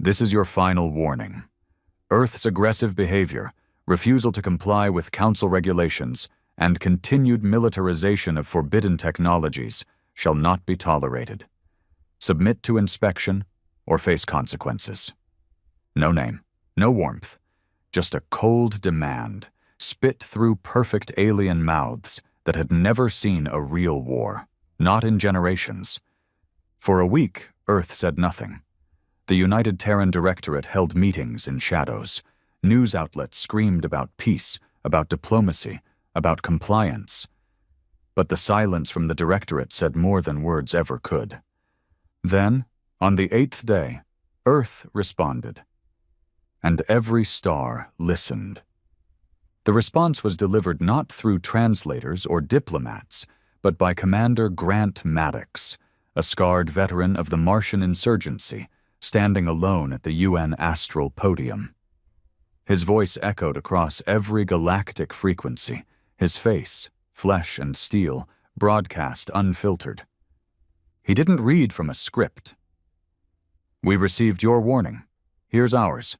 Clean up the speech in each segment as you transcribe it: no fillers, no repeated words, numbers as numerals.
This is your final warning. Earth's aggressive behavior, refusal to comply with Council regulations, and continued militarization of forbidden technologies shall not be tolerated. Submit to inspection or face consequences. No name, no warmth, just a cold demand, spit through perfect alien mouths that had never seen a real war, not in generations. For a week, Earth said nothing. The United Terran Directorate held meetings in shadows. News outlets screamed about peace, about diplomacy, about compliance. But the silence from the Directorate said more than words ever could. Then, on the 8th day, Earth responded. And every star listened. The response was delivered not through translators or diplomats, but by Commander Grant Maddox, a scarred veteran of the Martian insurgency, standing alone at the UN astral podium. His voice echoed across every galactic frequency, his face, flesh and steel, broadcast unfiltered. He didn't read from a script. We received your warning. Here's ours.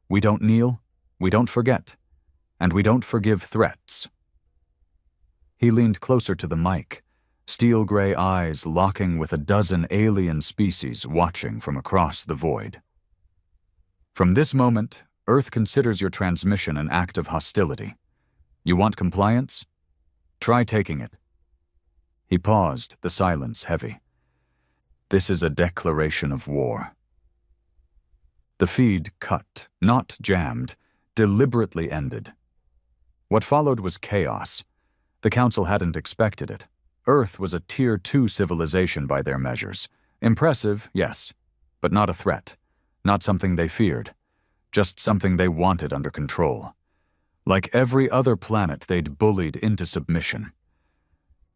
We don't kneel, we don't forget, and we don't forgive threats. He leaned closer to the mic, steel-gray eyes locking with a dozen alien species watching from across the void. From this moment, Earth considers your transmission an act of hostility. You want compliance? Try taking it. He paused, the silence heavy. This is a declaration of war. The feed cut, not jammed, deliberately ended. What followed was chaos. The Council hadn't expected it. Earth was a Tier 2 civilization by their measures. Impressive, yes, but not a threat. Not something they feared. Just something they wanted under control. Like every other planet they'd bullied into submission.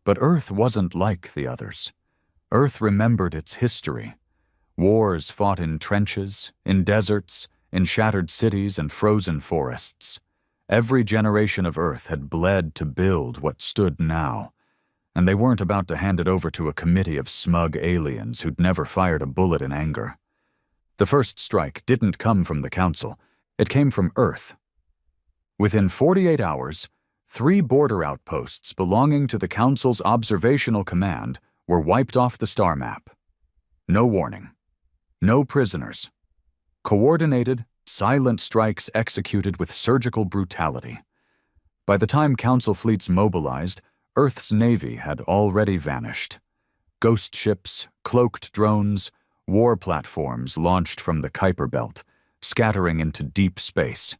But Earth wasn't like the others. Earth remembered its history. Wars fought in trenches, in deserts, in shattered cities and frozen forests. Every generation of Earth had bled to build what stood now, and they weren't about to hand it over to a committee of smug aliens who'd never fired a bullet in anger. The first strike didn't come from the Council. It came from Earth. Within 48 hours, 3 border outposts belonging to the Council's observational command were wiped off the star map. No warning. No prisoners. Coordinated, silent strikes executed with surgical brutality. By the time Council fleets mobilized, Earth's Navy had already vanished. Ghost ships, cloaked drones, war platforms launched from the Kuiper Belt, scattering into deep space.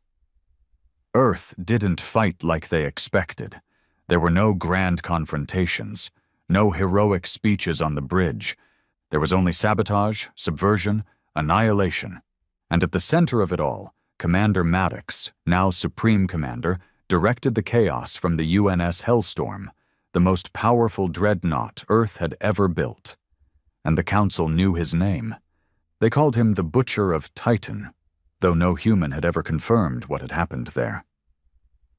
Earth didn't fight like they expected. There were no grand confrontations, no heroic speeches on the bridge. There was only sabotage, subversion, annihilation. And at the center of it all, Commander Maddox, now Supreme Commander, directed the chaos from the UNS Hellstorm, the most powerful dreadnought Earth had ever built. And the Council knew his name. They called him the Butcher of Titan, though no human had ever confirmed what had happened there.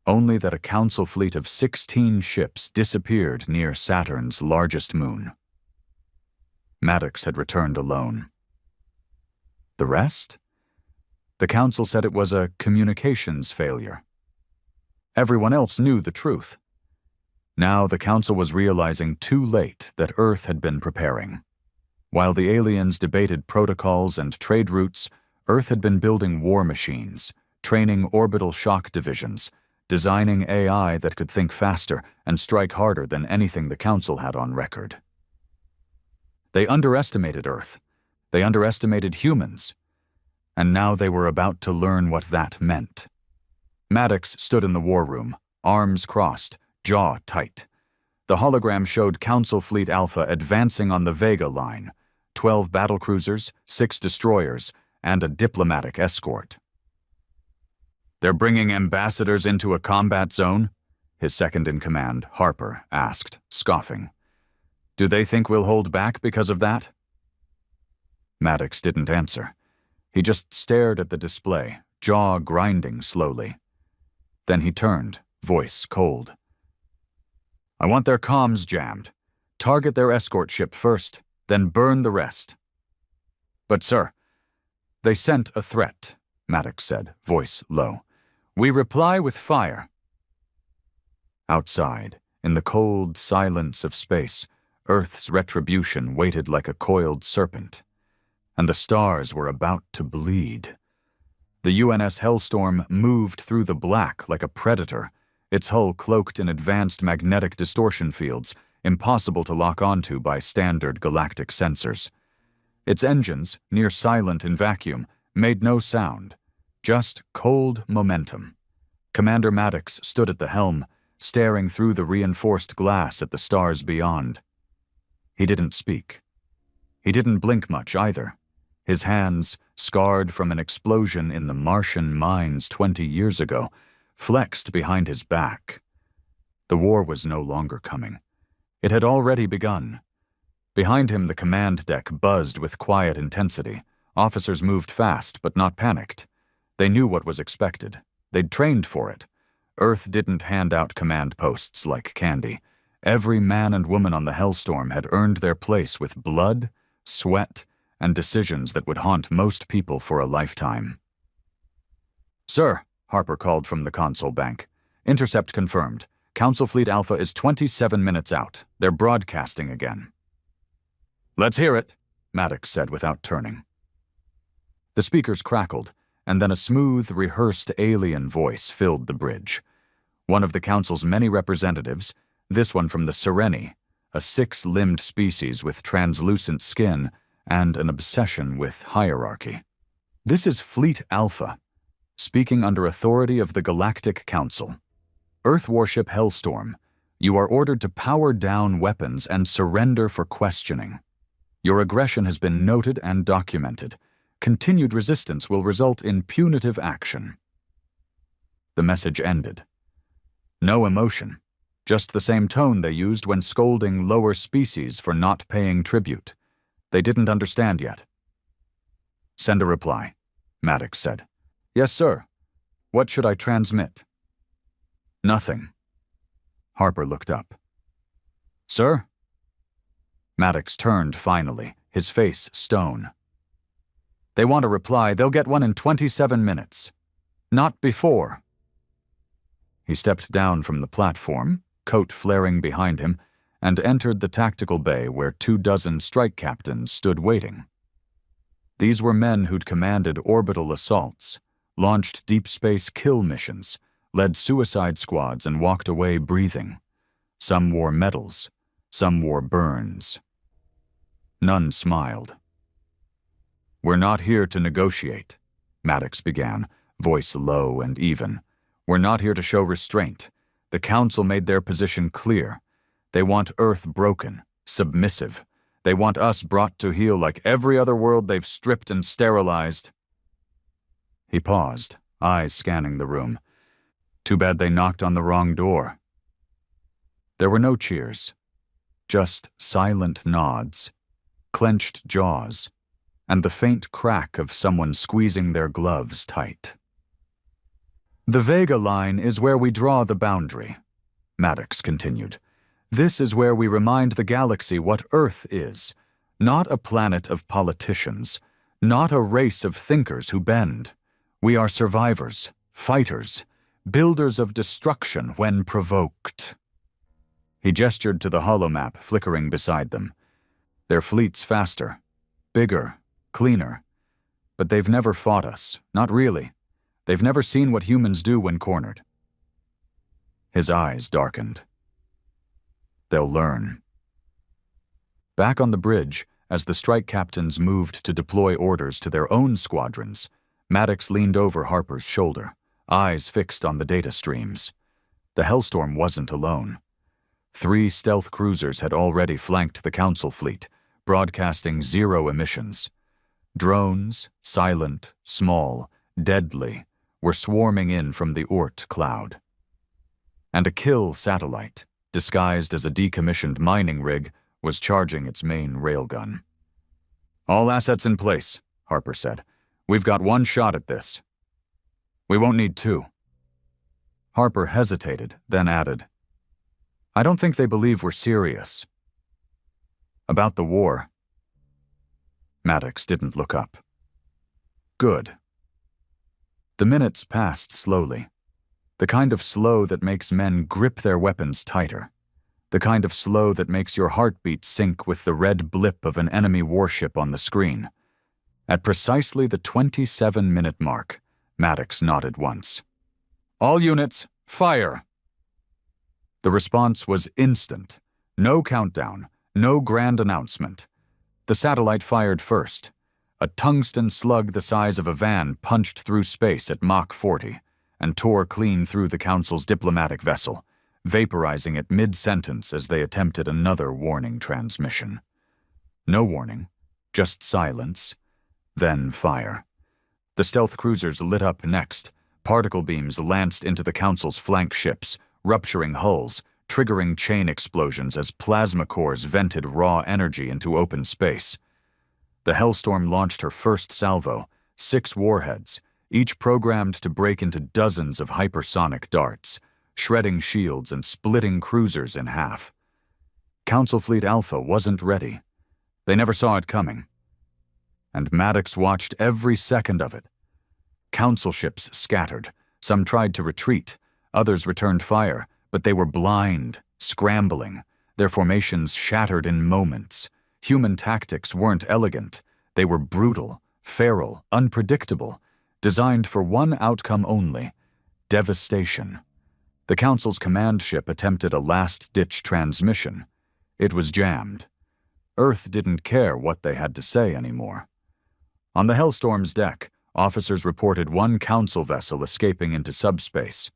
Only that a Council fleet of 16 ships disappeared near Saturn's largest moon. Maddox had returned alone. The rest? The Council said it was a communications failure. Everyone else knew the truth. Now the Council was realizing too late that Earth had been preparing. While the aliens debated protocols and trade routes, Earth had been building war machines, training orbital shock divisions, designing AI that could think faster and strike harder than anything the Council had on record. They underestimated Earth. They underestimated humans. And now they were about to learn what that meant. Maddox stood in the war room, arms crossed, jaw tight. The hologram showed Council Fleet Alpha advancing on the Vega line, 12 battlecruisers, 6 destroyers, and a diplomatic escort. "They're bringing ambassadors into a combat zone?" His second-in-command, Harper, asked, scoffing. "Do they think we'll hold back because of that?" Maddox didn't answer. He just stared at the display, jaw grinding slowly. Then he turned, voice cold. "I want their comms jammed. Target their escort ship first, then burn the rest." "But sir..." They sent a threat, Maddox said, voice low. We reply with fire. Outside, in the cold silence of space, Earth's retribution waited like a coiled serpent, and the stars were about to bleed. The UNS Hellstorm moved through the black like a predator, its hull cloaked in advanced magnetic distortion fields, impossible to lock onto by standard galactic sensors. Its engines, near silent in vacuum, made no sound, just cold momentum. Commander Maddox stood at the helm, staring through the reinforced glass at the stars beyond. He didn't speak. He didn't blink much either. His hands, scarred from an explosion in the Martian mines 20 years ago, flexed behind his back. The war was no longer coming. It had already begun. Behind him, the command deck buzzed with quiet intensity. Officers moved fast, but not panicked. They knew what was expected. They'd trained for it. Earth didn't hand out command posts like candy. Every man and woman on the Hellstorm had earned their place with blood, sweat, and decisions that would haunt most people for a lifetime. Sir, Harper called from the console bank. Intercept confirmed. Council Fleet Alpha is 27 minutes out. They're broadcasting again. Let's hear it, Maddox said without turning. The speakers crackled, and then a smooth, rehearsed alien voice filled the bridge. One of the Council's many representatives, this one from the Sereni, a 6-limbed species with translucent skin and an obsession with hierarchy. This is Fleet Alpha, speaking under authority of the Galactic Council. Earth warship Hellstorm, you are ordered to power down weapons and surrender for questioning. Your aggression has been noted and documented. Continued resistance will result in punitive action. The message ended. No emotion, just the same tone they used when scolding lower species for not paying tribute. They didn't understand yet. Send a reply, Maddox said. Yes, sir. What should I transmit? Nothing. Harper looked up. Sir? Maddox turned finally, his face stone. They want a reply. They'll get one in 27 minutes. Not before. He stepped down from the platform, coat flaring behind him, and entered the tactical bay where 24 strike captains stood waiting. These were men who'd commanded orbital assaults, launched deep space kill missions, led suicide squads, and walked away breathing. Some wore medals, some wore burns. None smiled. We're not here to negotiate, Maddox began, voice low and even. We're not here to show restraint. The Council made their position clear. They want Earth broken, submissive. They want us brought to heel like every other world they've stripped and sterilized. He paused, eyes scanning the room. Too bad they knocked on the wrong door. There were no cheers, just silent nods, clenched jaws, and the faint crack of someone squeezing their gloves tight. The Vega line is where we draw the boundary, Maddox continued. This is where we remind the galaxy what Earth is, not a planet of politicians, not a race of thinkers who bend. We are survivors, fighters, builders of destruction when provoked. He gestured to the holomap flickering beside them. Their fleet's faster, bigger, cleaner. But they've never fought us, not really. They've never seen what humans do when cornered. His eyes darkened. They'll learn. Back on the bridge, as the strike captains moved to deploy orders to their own squadrons, Maddox leaned over Harper's shoulder, eyes fixed on the data streams. The Hellstorm wasn't alone. 3 stealth cruisers had already flanked the Council fleet, broadcasting 0 emissions. Drones, silent, small, deadly, were swarming in from the Oort cloud. And a kill satellite, disguised as a decommissioned mining rig, was charging its main railgun. All assets in place, Harper said. We've got 1 shot at this. We won't need 2. Harper hesitated, then added, I don't think they believe we're serious. About the war. Maddox didn't look up. Good. The minutes passed slowly. The kind of slow that makes men grip their weapons tighter. The kind of slow that makes your heartbeat sync with the red blip of an enemy warship on the screen. At precisely the 27-minute mark, Maddox nodded once. "All units, fire!" The response was instant. No countdown, no grand announcement. The satellite fired first. A tungsten slug the size of a van punched through space at Mach 40 and tore clean through the Council's diplomatic vessel, vaporizing it mid-sentence as they attempted another warning transmission. No warning, just silence, then fire. The stealth cruisers lit up next. Particle beams lanced into the Council's flank ships, rupturing hulls, triggering chain explosions as plasma cores vented raw energy into open space. The Hellstorm launched her first salvo, 6 warheads, each programmed to break into dozens of hypersonic darts, shredding shields and splitting cruisers in half. Council Fleet Alpha wasn't ready. They never saw it coming. And Maddox watched every second of it. Council ships scattered. Some tried to retreat. Others returned fire, but they were blind, scrambling. Their formations shattered in moments. Human tactics weren't elegant. They were brutal, feral, unpredictable, designed for one outcome only: devastation. The Council's command ship attempted a last-ditch transmission. It was jammed. Earth didn't care what they had to say anymore. On the Hellstorm's deck, officers reported one Council vessel escaping into subspace.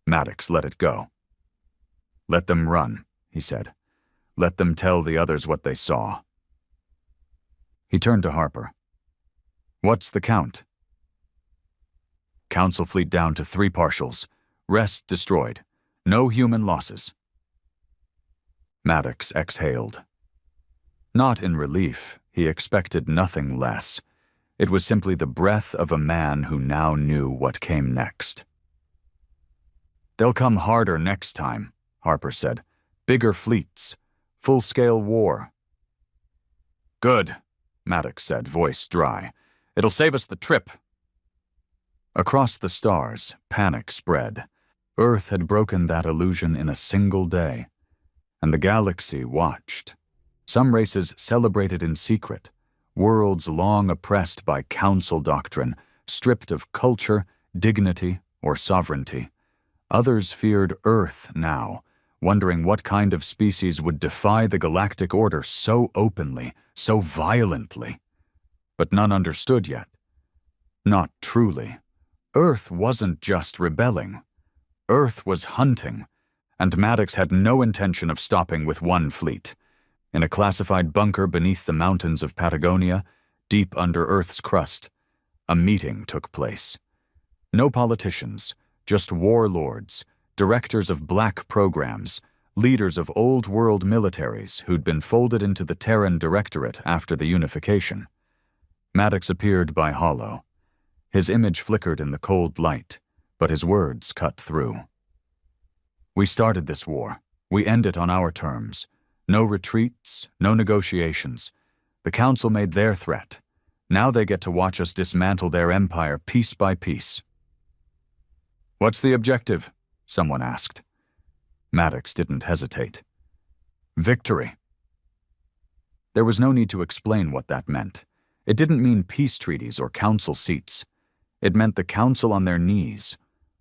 Maddox let it go. "Let them run," he said. "Let them tell the others what they saw." He turned to Harper. "What's the count?" "Council fleet down to 3 partials. Rest destroyed. No human losses." Maddox exhaled. Not in relief. He expected nothing less. It was simply the breath of a man who now knew what came next. "They'll come harder next time," Harper said. "Bigger fleets. Full-scale war." "Good," Maddox said, voice dry. "It'll save us the trip." Across the stars, panic spread. Earth had broken that illusion in a single day, and the galaxy watched. Some races celebrated in secret, worlds long oppressed by Council doctrine, stripped of culture, dignity, or sovereignty. Others feared Earth now, wondering what kind of species would defy the galactic order so openly, so violently. But none understood yet. Not truly. Earth wasn't just rebelling. Earth was hunting, and Maddox had no intention of stopping with one fleet. In a classified bunker beneath the mountains of Patagonia, deep under Earth's crust, a meeting took place. No politicians, just warlords, directors of black programs, leaders of old-world militaries who'd been folded into the Terran Directorate after the unification. Maddox appeared by hollow. His image flickered in the cold light, but his words cut through. "We started this war. We end it on our terms. No retreats, no negotiations. The Council made their threat. Now they get to watch us dismantle their empire piece by piece." "What's the objective?" someone asked. Maddox didn't hesitate. "Victory." There was no need to explain what that meant. It didn't mean peace treaties or council seats. It meant the Council on their knees,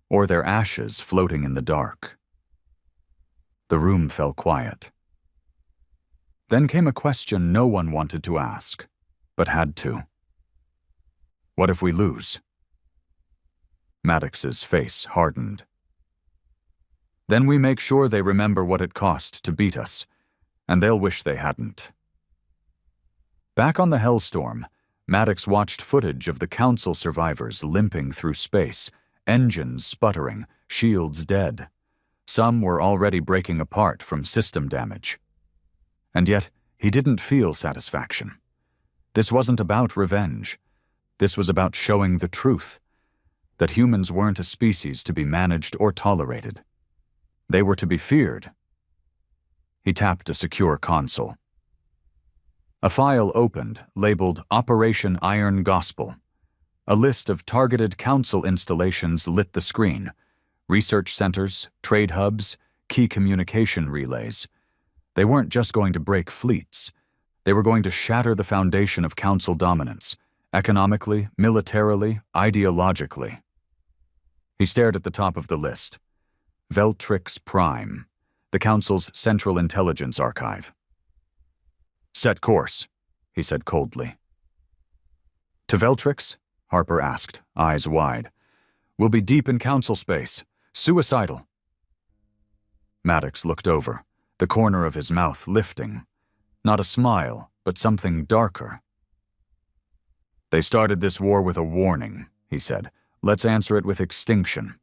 or their ashes floating in the dark. The room fell quiet. Then came a question no one wanted to ask, but had to. "What if we lose?" Maddox's face hardened. "Then we make sure they remember what it cost to beat us, and they'll wish they hadn't." Back on the Hellstorm, Maddox watched footage of the Council survivors limping through space, engines sputtering, shields dead. Some were already breaking apart from system damage. And yet, he didn't feel satisfaction. This wasn't about revenge. This was about showing the truth, that humans weren't a species to be managed or tolerated. They were to be feared. He tapped a secure console. A file opened, labeled Operation Iron Gospel. A list of targeted council installations lit the screen. Research centers, trade hubs, key communication relays. They weren't just going to break fleets. They were going to shatter the foundation of council dominance, economically, militarily, ideologically. He stared at the top of the list. Veltrix Prime, the council's central intelligence archive. "Set course," he said coldly. "To Veltrix?" Harper asked, eyes wide. "We'll be deep in council space. Suicidal." Maddox looked over, the corner of his mouth lifting. Not a smile, but something darker. "They started this war with a warning," he said. "Let's answer it with extinction."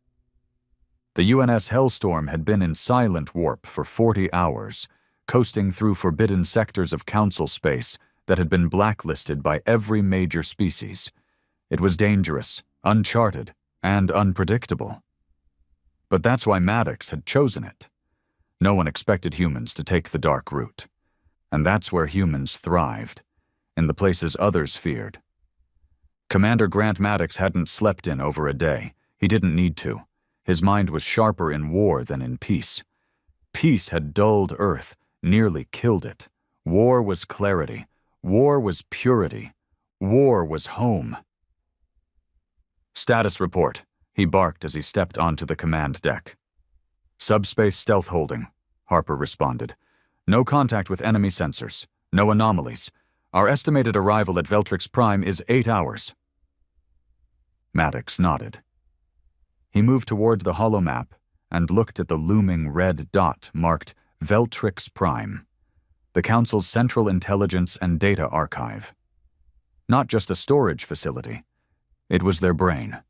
The UNS Hellstorm had been in silent warp for 40 hours, coasting through forbidden sectors of council space that had been blacklisted by every major species. It was dangerous, uncharted, and unpredictable. But that's why Maddox had chosen it. No one expected humans to take the dark route. And that's where humans thrived, in the places others feared. Commander Grant Maddox hadn't slept in over a day. He didn't need to. His mind was sharper in war than in peace. Peace had dulled Earth, nearly killed it. War was clarity. War was purity. War was home. "Status report," he barked as he stepped onto the command deck. "Subspace stealth holding," Harper responded. "No contact with enemy sensors. No anomalies. Our estimated arrival at Veltrix Prime is 8 hours. Maddox nodded. He moved toward the holomap and looked at the looming red dot marked Veltrix Prime, the Council's central intelligence and data archive. Not just a storage facility. It was their brain.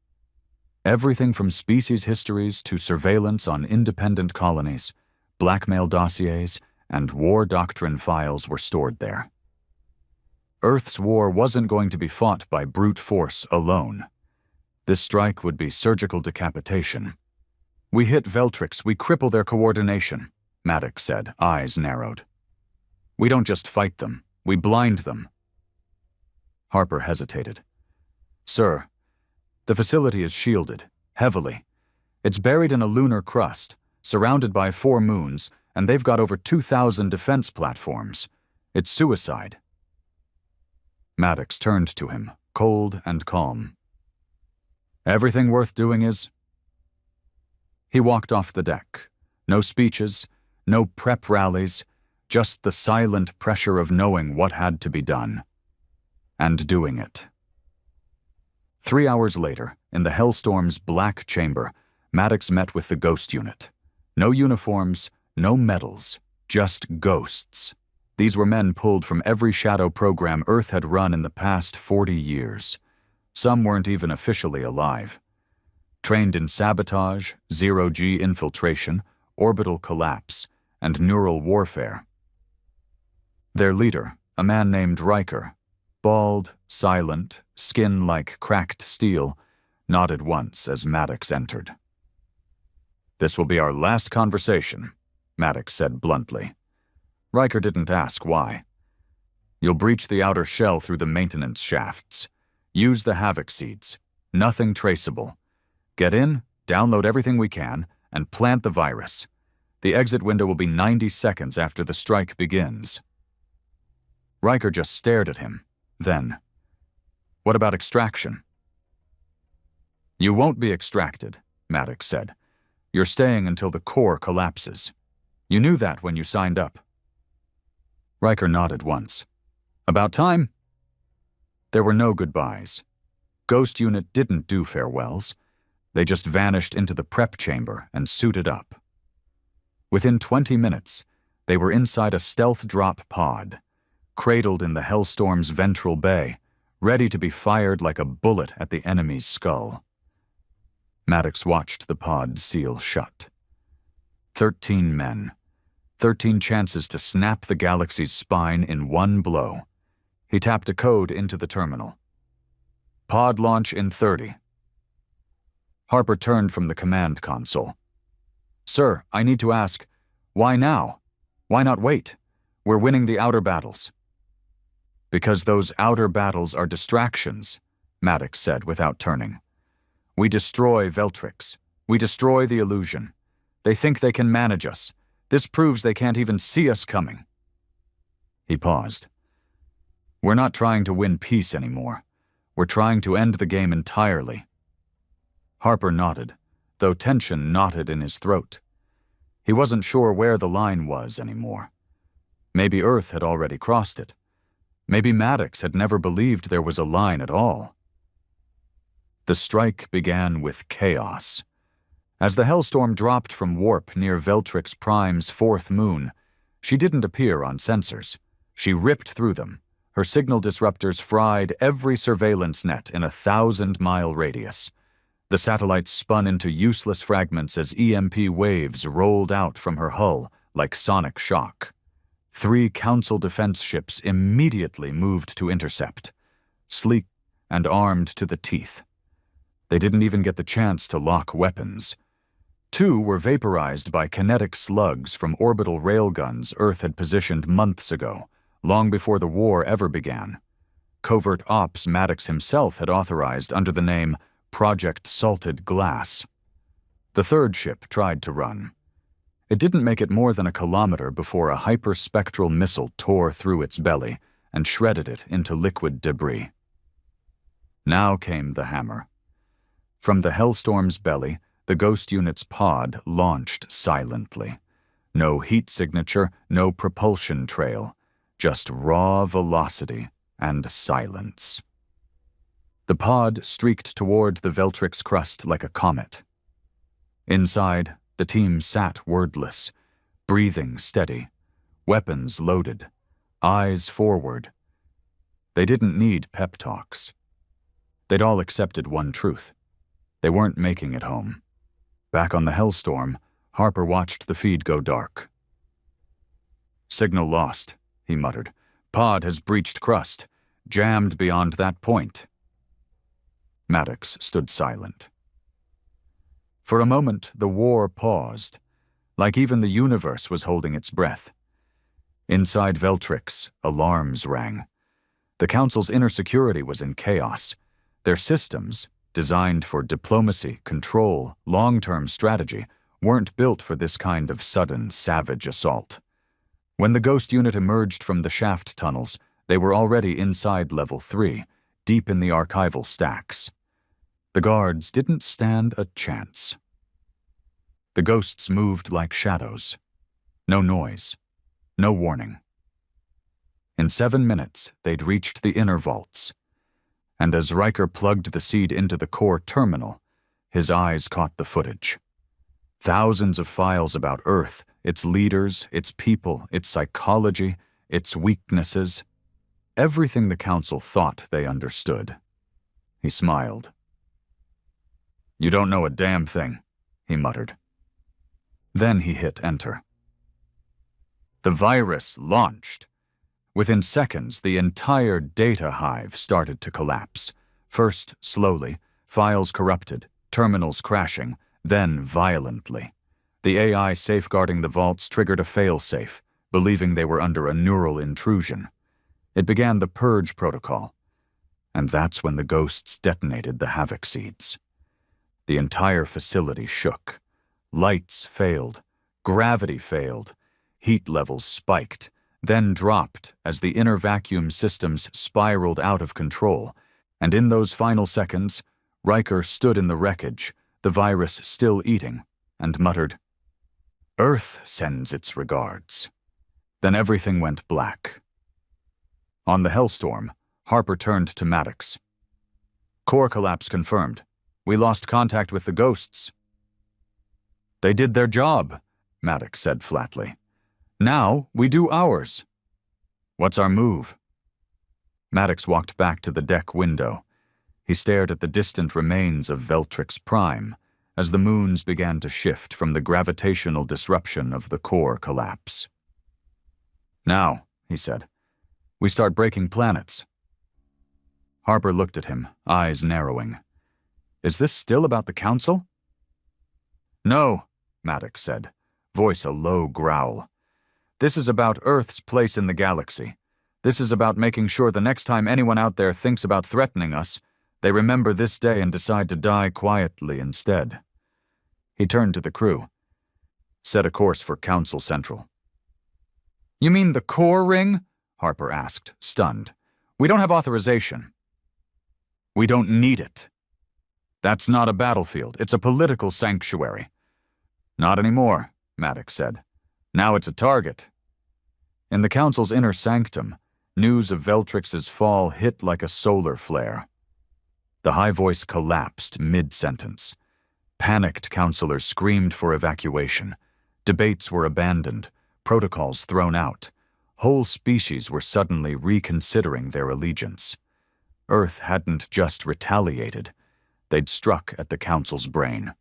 Everything from species histories to surveillance on independent colonies, blackmail dossiers, and war doctrine files were stored there. Earth's war wasn't going to be fought by brute force alone. This strike would be surgical decapitation. "We hit Veltrix, we cripple their coordination," Maddox said, eyes narrowed. "We don't just fight them, we blind them." Harper hesitated. "Sir, the facility is shielded, heavily. It's buried in a lunar crust, surrounded by 4 moons, and they've got over 2,000 defense platforms. It's suicide." Maddox turned to him, cold and calm. "Everything worth doing is—" He walked off the deck. No speeches, no prep rallies, just the silent pressure of knowing what had to be done. And doing it. 3 hours later, in the Hellstorm's black chamber, Maddox met with the Ghost Unit. No uniforms, no medals, just ghosts. These were men pulled from every shadow program Earth had run in the past 40 years. Some weren't even officially alive. Trained in sabotage, zero-G infiltration, orbital collapse, and neural warfare. Their leader, a man named Riker, bald, silent, skin like cracked steel, nodded once as Maddox entered. "This will be our last conversation," Maddox said bluntly. Riker didn't ask why. "You'll breach the outer shell through the maintenance shafts. Use the Havoc seeds. Nothing traceable. Get in, download everything we can, and plant the virus. The exit window will be 90 seconds after the strike begins." Riker just stared at him. Then, "What about extraction?" "You won't be extracted," Maddox said. "You're staying until the core collapses. You knew that when you signed up." Riker nodded once. "About time?" There were no goodbyes. Ghost Unit didn't do farewells. They just vanished into the prep chamber and suited up. Within 20 minutes, they were inside a stealth drop pod, cradled in the Hellstorm's ventral bay, ready to be fired like a bullet at the enemy's skull. Maddox watched the pod seal shut. 13 men. 13 chances to snap the galaxy's spine in one blow. He tapped a code into the terminal. "Pod launch in 30. Harper turned from the command console. "Sir, I need to ask, why now? Why not wait? We're winning the outer battles." "Because those outer battles are distractions," Maddox said without turning. "We destroy Veltrix. We destroy the illusion. They think they can manage us. This proves they can't even see us coming." He paused. "We're not trying to win peace anymore. We're trying to end the game entirely." Harper nodded, though tension knotted in his throat. He wasn't sure where the line was anymore. Maybe Earth had already crossed it. Maybe Maddox had never believed there was a line at all. The strike began with chaos. As the Hellstorm dropped from warp near Veltrix Prime's fourth moon, she didn't appear on sensors. She ripped through them. Her signal disruptors fried every surveillance net in a 1,000-mile radius. The satellites spun into useless fragments as EMP waves rolled out from her hull like sonic shock. 3 Council defense ships immediately moved to intercept, sleek and armed to the teeth. They didn't even get the chance to lock weapons. 2 were vaporized by kinetic slugs from orbital railguns Earth had positioned months ago, long before the war ever began. Covert ops Maddox himself had authorized under the name Project Salted Glass. The 3rd ship tried to run. It didn't make it more than a kilometer before a hyperspectral missile tore through its belly and shredded it into liquid debris. Now came the hammer. From the Hellstorm's belly, the Ghost Unit's pod launched silently. No heat signature, no propulsion trail, just raw velocity and silence. The pod streaked toward the Veltrix crust like a comet. Inside, the team sat wordless, breathing steady, weapons loaded, eyes forward. They didn't need pep talks. They'd all accepted one truth. They weren't making it home. Back on the Hellstorm, Harper watched the feed go dark. "Signal lost," he muttered. "Pod has breached crust, jammed beyond that point." Maddox stood silent. For a moment, the war paused, like even the universe was holding its breath. Inside Veltrix, alarms rang. The Council's inner security was in chaos. Their systems, designed for diplomacy, control, long-term strategy, weren't built for this kind of sudden, savage assault. When the Ghost Unit emerged from the shaft tunnels, they were already inside Level 3, deep in the archival stacks. The guards didn't stand a chance. The ghosts moved like shadows. No noise, no warning. In 7 minutes, they'd reached the inner vaults. And as Riker plugged the seed into the core terminal, his eyes caught the footage. Thousands of files about Earth, its leaders, its people, its psychology, its weaknesses. Everything the Council thought they understood. He smiled. "You don't know a damn thing," he muttered. Then he hit enter. The virus launched. Within seconds, the entire data hive started to collapse. First slowly, files corrupted, terminals crashing, then violently. The AI safeguarding the vaults triggered a failsafe, believing they were under a neural intrusion. It began the purge protocol. And that's when the ghosts detonated the havoc seeds. The entire facility shook. Lights failed. Gravity failed. Heat levels spiked, then dropped as the inner vacuum systems spiraled out of control. And in those final seconds, Riker stood in the wreckage, the virus still eating, and muttered, "Earth sends its regards." Then everything went black. On the Hellstorm, Harper turned to Maddox. "Core collapse confirmed. We lost contact with the ghosts." "They did their job," Maddox said flatly. "Now we do ours." "What's our move?" Maddox walked back to the deck window. He stared at the distant remains of Veltrix Prime as the moons began to shift from the gravitational disruption of the core collapse. "Now," he said, "we start breaking planets." Harper looked at him, eyes narrowing. "Is this still about the Council?" "No," Maddox said, voice a low growl. "This is about Earth's place in the galaxy. This is about making sure the next time anyone out there thinks about threatening us, They remember this day and decide to die quietly instead. He turned to the crew. Set a course for Council Central. You mean the core ring? Harper asked, stunned. We don't have authorization. We don't need it. That's not a battlefield. It's a political sanctuary. Not anymore, Maddox said. Now it's a target. In the Council's inner sanctum, news of Veltrix's fall hit like a solar flare. The high voice collapsed mid-sentence. Panicked councilors screamed for evacuation. Debates were abandoned, protocols thrown out. Whole species were suddenly reconsidering their allegiance. Earth hadn't just retaliated. They'd struck at the Council's brain.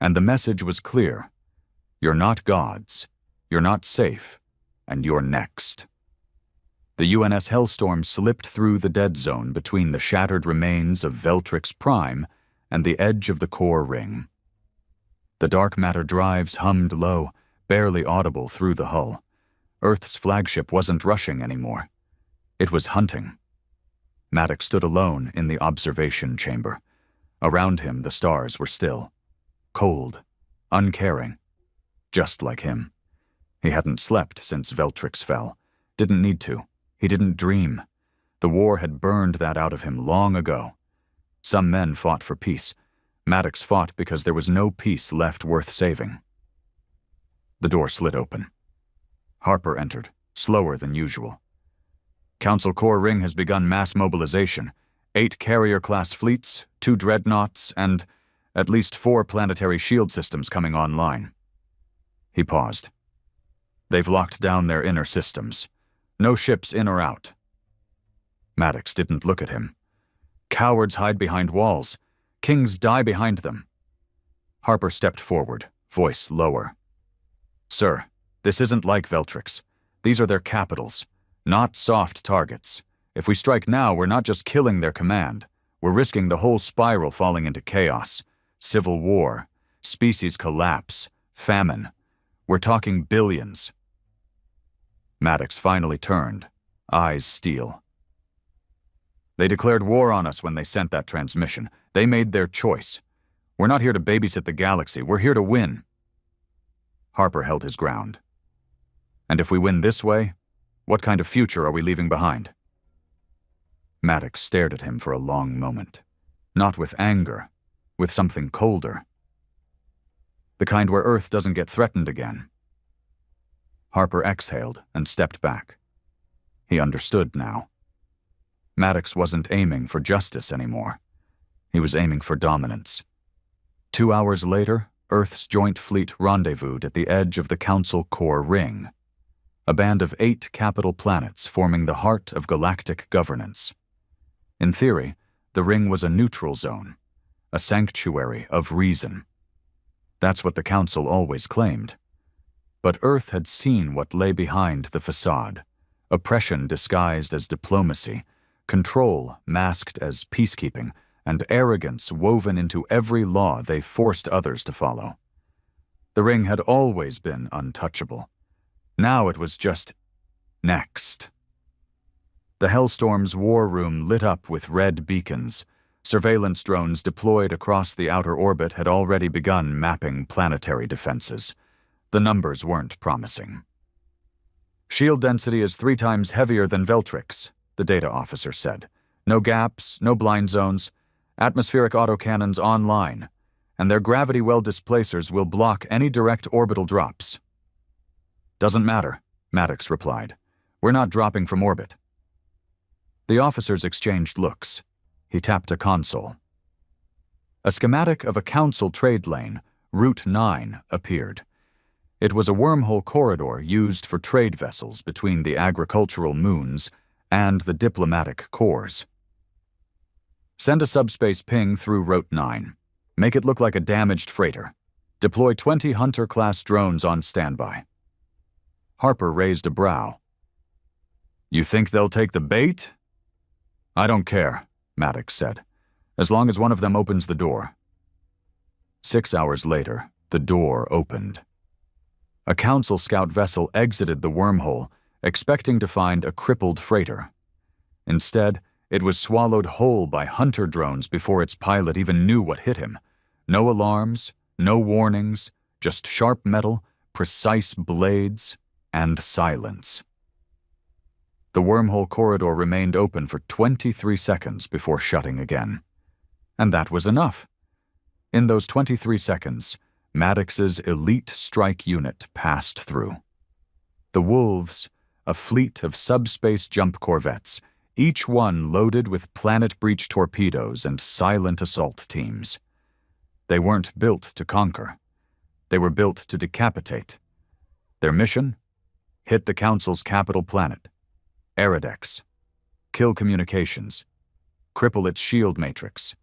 And the message was clear. You're not gods. You're not safe. And you're next. The UNS Hellstorm slipped through the dead zone between the shattered remains of Veltrix Prime and the edge of the core ring. The dark matter drives hummed low, barely audible through the hull. Earth's flagship wasn't rushing anymore. It was hunting. Maddox stood alone in the observation chamber. Around him, the stars were still. Cold, uncaring, just like him. He hadn't slept since Veltrix fell. Didn't need to. He didn't dream. The war had burned that out of him long ago. Some men fought for peace. Maddox fought because there was no peace left worth saving. The door slid open. Harper entered, slower than usual. Council Core Ring has begun mass mobilization. 8 carrier-class fleets, 2 dreadnoughts, and at least 4 planetary shield systems coming online. He paused. They've locked down their inner systems. No ships in or out. Maddox didn't look at him. Cowards hide behind walls. Kings die behind them. Harper stepped forward, voice lower. Sir, this isn't like Veltrix. These are their capitals, not soft targets. If we strike now, we're not just killing their command. We're risking the whole spiral falling into chaos. Civil war, species collapse, famine. We're talking billions. Maddox finally turned, eyes steel. They declared war on us when they sent that transmission. They made their choice. We're not here to babysit the galaxy. We're here to win. Harper held his ground. And if we win this way, what kind of future are we leaving behind? Maddox stared at him for a long moment. Not with anger, with something colder. The kind where Earth doesn't get threatened again. Harper exhaled and stepped back. He understood now. Maddox wasn't aiming for justice anymore. He was aiming for dominance. 2 hours later, Earth's joint fleet rendezvoused at the edge of the Council Core Ring, a band of 8 capital planets forming the heart of galactic governance. In theory, the ring was a neutral zone, a sanctuary of reason. That's what the Council always claimed. But Earth had seen what lay behind the facade, oppression disguised as diplomacy, control masked as peacekeeping, and arrogance woven into every law they forced others to follow. The ring had always been untouchable. Now it was just next. The Hellstorm's war room lit up with red beacons. Surveillance drones deployed across the outer orbit had already begun mapping planetary defenses. The numbers weren't promising. Shield density is 3 times heavier than Veltrix, the data officer said. No gaps, no blind zones. Atmospheric autocannons online, and their gravity well displacers will block any direct orbital drops. Doesn't matter, Maddox replied. We're not dropping from orbit. The officers exchanged looks. He tapped a console. A schematic of a council trade lane, Route 9, appeared. It was a wormhole corridor used for trade vessels between the agricultural moons and the diplomatic cores. Send a subspace ping through Route 9. Make it look like a damaged freighter. Deploy 20 Hunter-class drones on standby. Harper raised a brow. You think they'll take the bait? I don't care, Maddox said, as long as one of them opens the door. 6 hours later, the door opened. A Council scout vessel exited the wormhole, expecting to find a crippled freighter. Instead, It was swallowed whole by hunter drones before its pilot even knew what hit him. No alarms, no warnings, just sharp metal, precise blades, and silence. The wormhole corridor remained open for 23 seconds before shutting again. And that was enough. In those 23 seconds, Maddox's elite strike unit passed through. The Wolves, a fleet of subspace jump corvettes, each one loaded with planet-breach torpedoes and silent assault teams. They weren't built to conquer. They were built to decapitate. Their mission? Hit the Council's capital planet, Eridex, kill communications, cripple its shield matrix,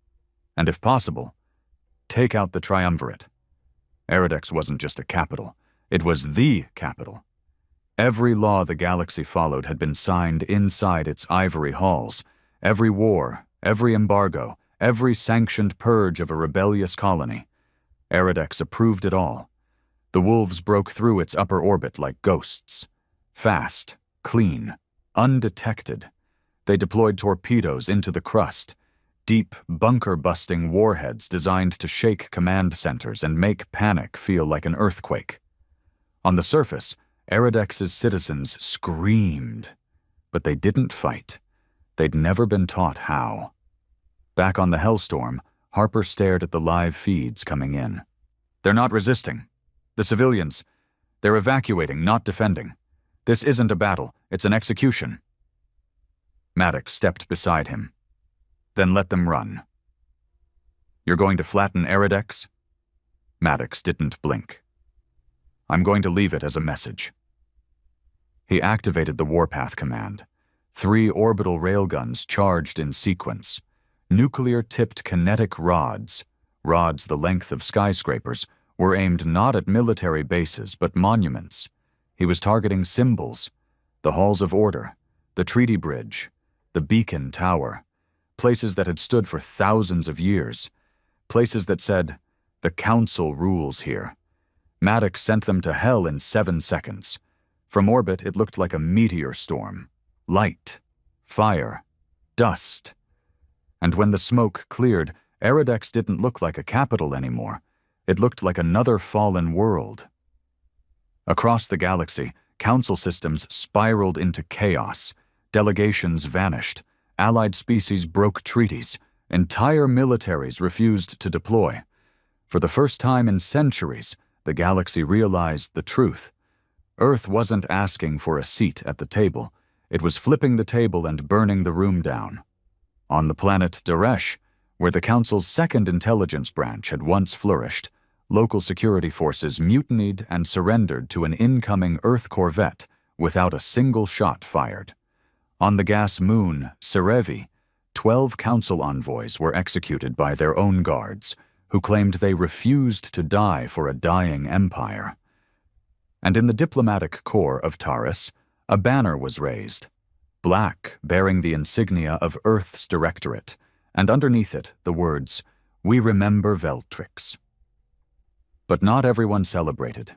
and if possible, take out the Triumvirate. Eridex wasn't just a capital, it was the capital. Every law the galaxy followed had been signed inside its ivory halls. Every war, every embargo, every sanctioned purge of a rebellious colony. Eridex approved it all. The Wolves broke through its upper orbit like ghosts. Fast, clean, undetected. They deployed torpedoes into the crust, deep, bunker-busting warheads designed to shake command centers and make panic feel like an earthquake. On the surface, Eridex's citizens screamed, but they didn't fight. They'd never been taught how. Back on the Hellstorm, Harper stared at the live feeds coming in. They're not resisting. The civilians, they're evacuating, not defending. This isn't a battle, it's an execution. Maddox stepped beside him. Then let them run. You're going to flatten Eridex? Maddox didn't blink. I'm going to leave it as a message. He activated the Warpath command. 3 orbital railguns charged in sequence. Nuclear-tipped kinetic rods the length of skyscrapers, were aimed not at military bases but monuments. He was targeting symbols, the halls of order, the treaty bridge, the beacon tower, places that had stood for thousands of years, places that said, "The Council rules here." Maddox sent them to hell in 7 seconds. From orbit, it looked like a meteor storm. Light, fire, dust. And when the smoke cleared, Eridex didn't look like a capital anymore. It looked like another fallen world. Across the galaxy, Council systems spiraled into chaos. Delegations vanished. Allied species broke treaties. Entire militaries refused to deploy. For the first time in centuries, the galaxy realized the truth. Earth wasn't asking for a seat at the table. It was flipping the table and burning the room down. On the planet Daresh, where the Council's second intelligence branch had once flourished, local security forces mutinied and surrendered to an incoming Earth corvette without a single shot fired. On the gas moon, Serevi, 12 Council envoys were executed by their own guards, who claimed they refused to die for a dying empire. And in the diplomatic corps of Taurus, a banner was raised, black, bearing the insignia of Earth's Directorate, and underneath it the words, "We remember Veltrix." But not everyone celebrated.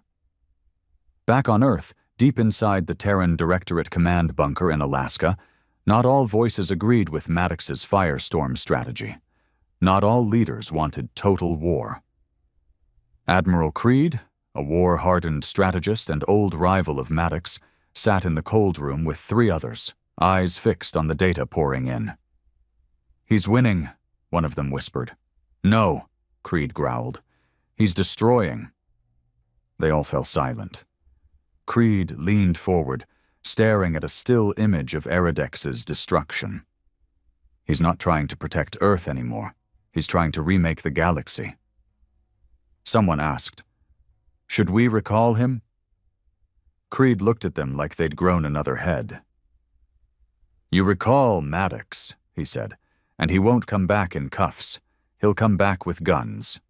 Back on Earth, deep inside the Terran Directorate command bunker in Alaska, not all voices agreed with Maddox's firestorm strategy. Not all leaders wanted total war. Admiral Creed, a war-hardened strategist and old rival of Maddox, sat in the cold room with 3 others, eyes fixed on the data pouring in. "He's winning," one of them whispered. "No," Creed growled. "He's destroying." They all fell silent. Creed leaned forward, staring at a still image of Eridex's destruction. "He's not trying to protect Earth anymore. He's trying to remake the galaxy." Someone asked, "Should we recall him?" Creed looked at them like they'd grown another head. "You recall Maddox," he said, "and he won't come back in cuffs. He'll come back with guns."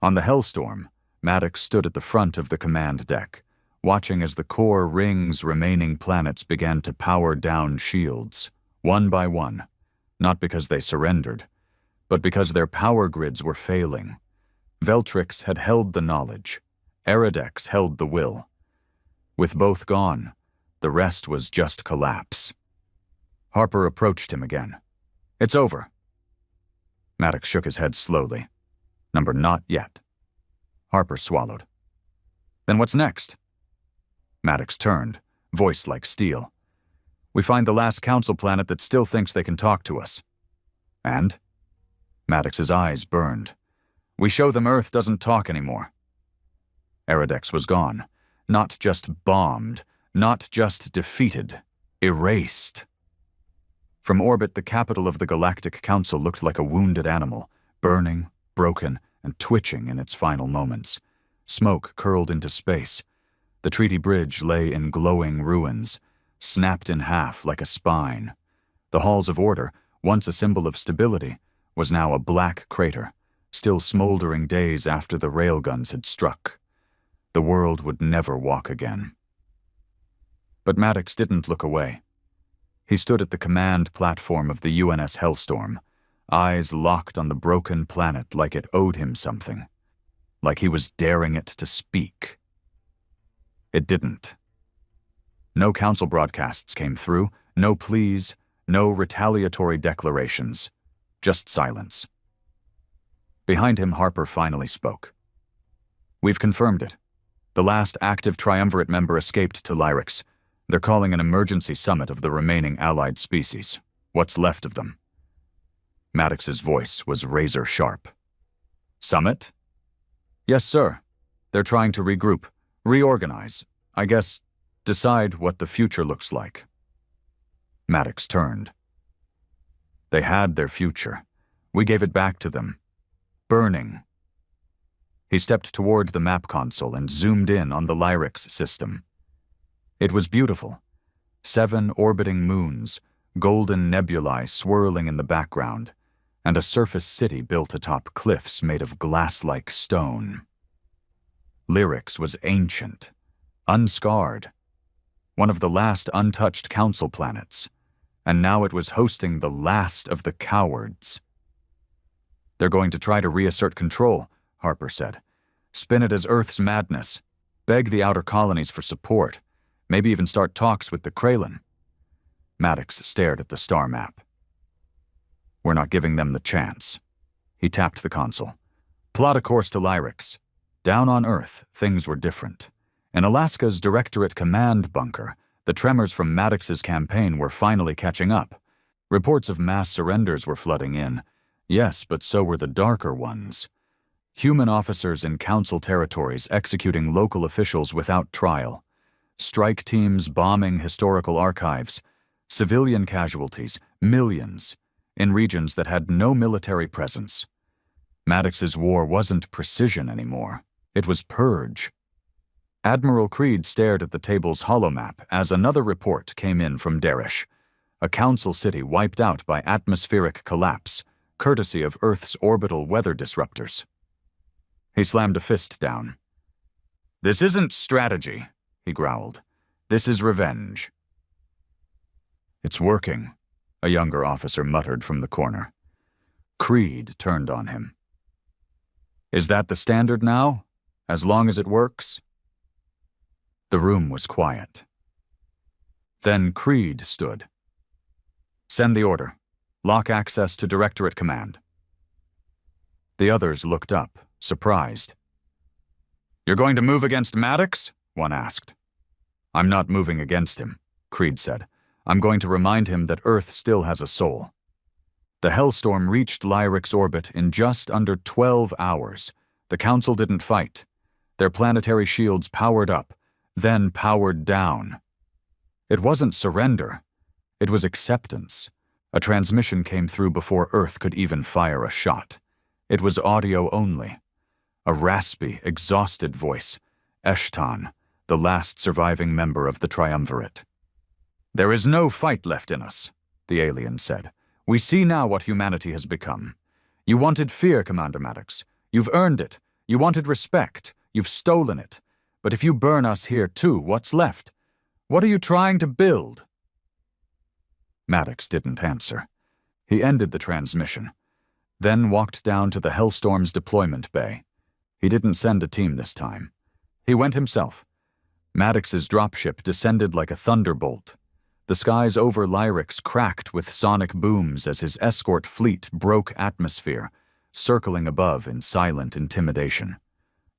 On the Hellstorm, Maddox stood at the front of the command deck, watching as the core ring's remaining planets began to power down shields, one by one, not because they surrendered, but because their power grids were failing. Veltrix had held the knowledge. Eridex held the will. With both gone, the rest was just collapse. Harper approached him again. "It's over." Maddox shook his head slowly. "Number not yet." Harper swallowed. "Then what's next?" Maddox turned, voice like steel. "We find the last council planet that still thinks they can talk to us." "And?" Maddox's eyes burned. "We show them Earth doesn't talk anymore." Eridex was gone. Not just bombed, not just defeated, erased. From orbit, the capital of the Galactic Council looked like a wounded animal, burning, broken, and twitching in its final moments. Smoke curled into space. The treaty bridge lay in glowing ruins, snapped in half like a spine. The halls of order, once a symbol of stability, was now a black crater, still smoldering days after the railguns had struck. The world would never walk again. But Maddox didn't look away. He stood at the command platform of the UNS Hellstorm, eyes locked on the broken planet like it owed him something, like he was daring it to speak. It didn't. No council broadcasts came through, no pleas, no retaliatory declarations, just silence. Behind him, Harper finally spoke. "We've confirmed it. The last active triumvirate member escaped to Lyrix. They're calling an emergency summit of the remaining allied species. What's left of them?" Maddox's voice was razor sharp. "Summit?" "Yes, sir. They're trying to regroup, reorganize, I guess, decide what the future looks like." Maddox turned. "They had their future. We gave it back to them. Burning." He stepped toward the map console and zoomed in on the Lyrix system. It was beautiful. 7 orbiting moons, golden nebulae swirling in the background, and a surface city built atop cliffs made of glass-like stone. Lyrix was ancient, unscarred, one of the last untouched council planets, and now it was hosting the last of the cowards. "They're going to try to reassert control," Harper said. "Spin it as Earth's madness, beg the outer colonies for support, maybe even start talks with the Kralin." Maddox stared at the star map. "We're not giving them the chance." He tapped the console. "Plot a course to Lyrix." Down on Earth, things were different. In Alaska's Directorate Command bunker, the tremors from Maddox's campaign were finally catching up. Reports of mass surrenders were flooding in. Yes, but so were the darker ones. Human officers in council territories executing local officials without trial. Strike teams bombing historical archives. Civilian casualties, millions, in regions that had no military presence. Maddox's war wasn't precision anymore. It was purge. Admiral Creed stared at the table's holomap as another report came in from Darish. A council city wiped out by atmospheric collapse, courtesy of Earth's orbital weather disruptors. He slammed a fist down. "This isn't strategy," he growled. "This is revenge." "It's working," a younger officer muttered from the corner. Creed turned on him. "Is that the standard now? As long as it works?" The room was quiet. Then Creed stood. "Send the order. Lock access to Directorate Command." The others looked up, surprised. "You're going to move against Maddox?" one asked. "I'm not moving against him," Creed said. "I'm going to remind him that Earth still has a soul." The Hellstorm reached Lyrix orbit in just under 12 hours. The Council didn't fight. Their planetary shields powered up, then powered down. It wasn't surrender. It was acceptance. A transmission came through before Earth could even fire a shot. It was audio only. A raspy, exhausted voice. Eshtan, the last surviving member of the triumvirate. "There is no fight left in us," the alien said. "We see now what humanity has become. You wanted fear, Commander Maddox. You've earned it. You wanted respect. You've stolen it. But if you burn us here too, what's left? What are you trying to build?" Maddox didn't answer. He ended the transmission, then walked down to the Hellstorm's deployment bay. He didn't send a team this time. He went himself. Maddox's dropship descended like a thunderbolt. The skies over Lyrics cracked with sonic booms as his escort fleet broke atmosphere, circling above in silent intimidation.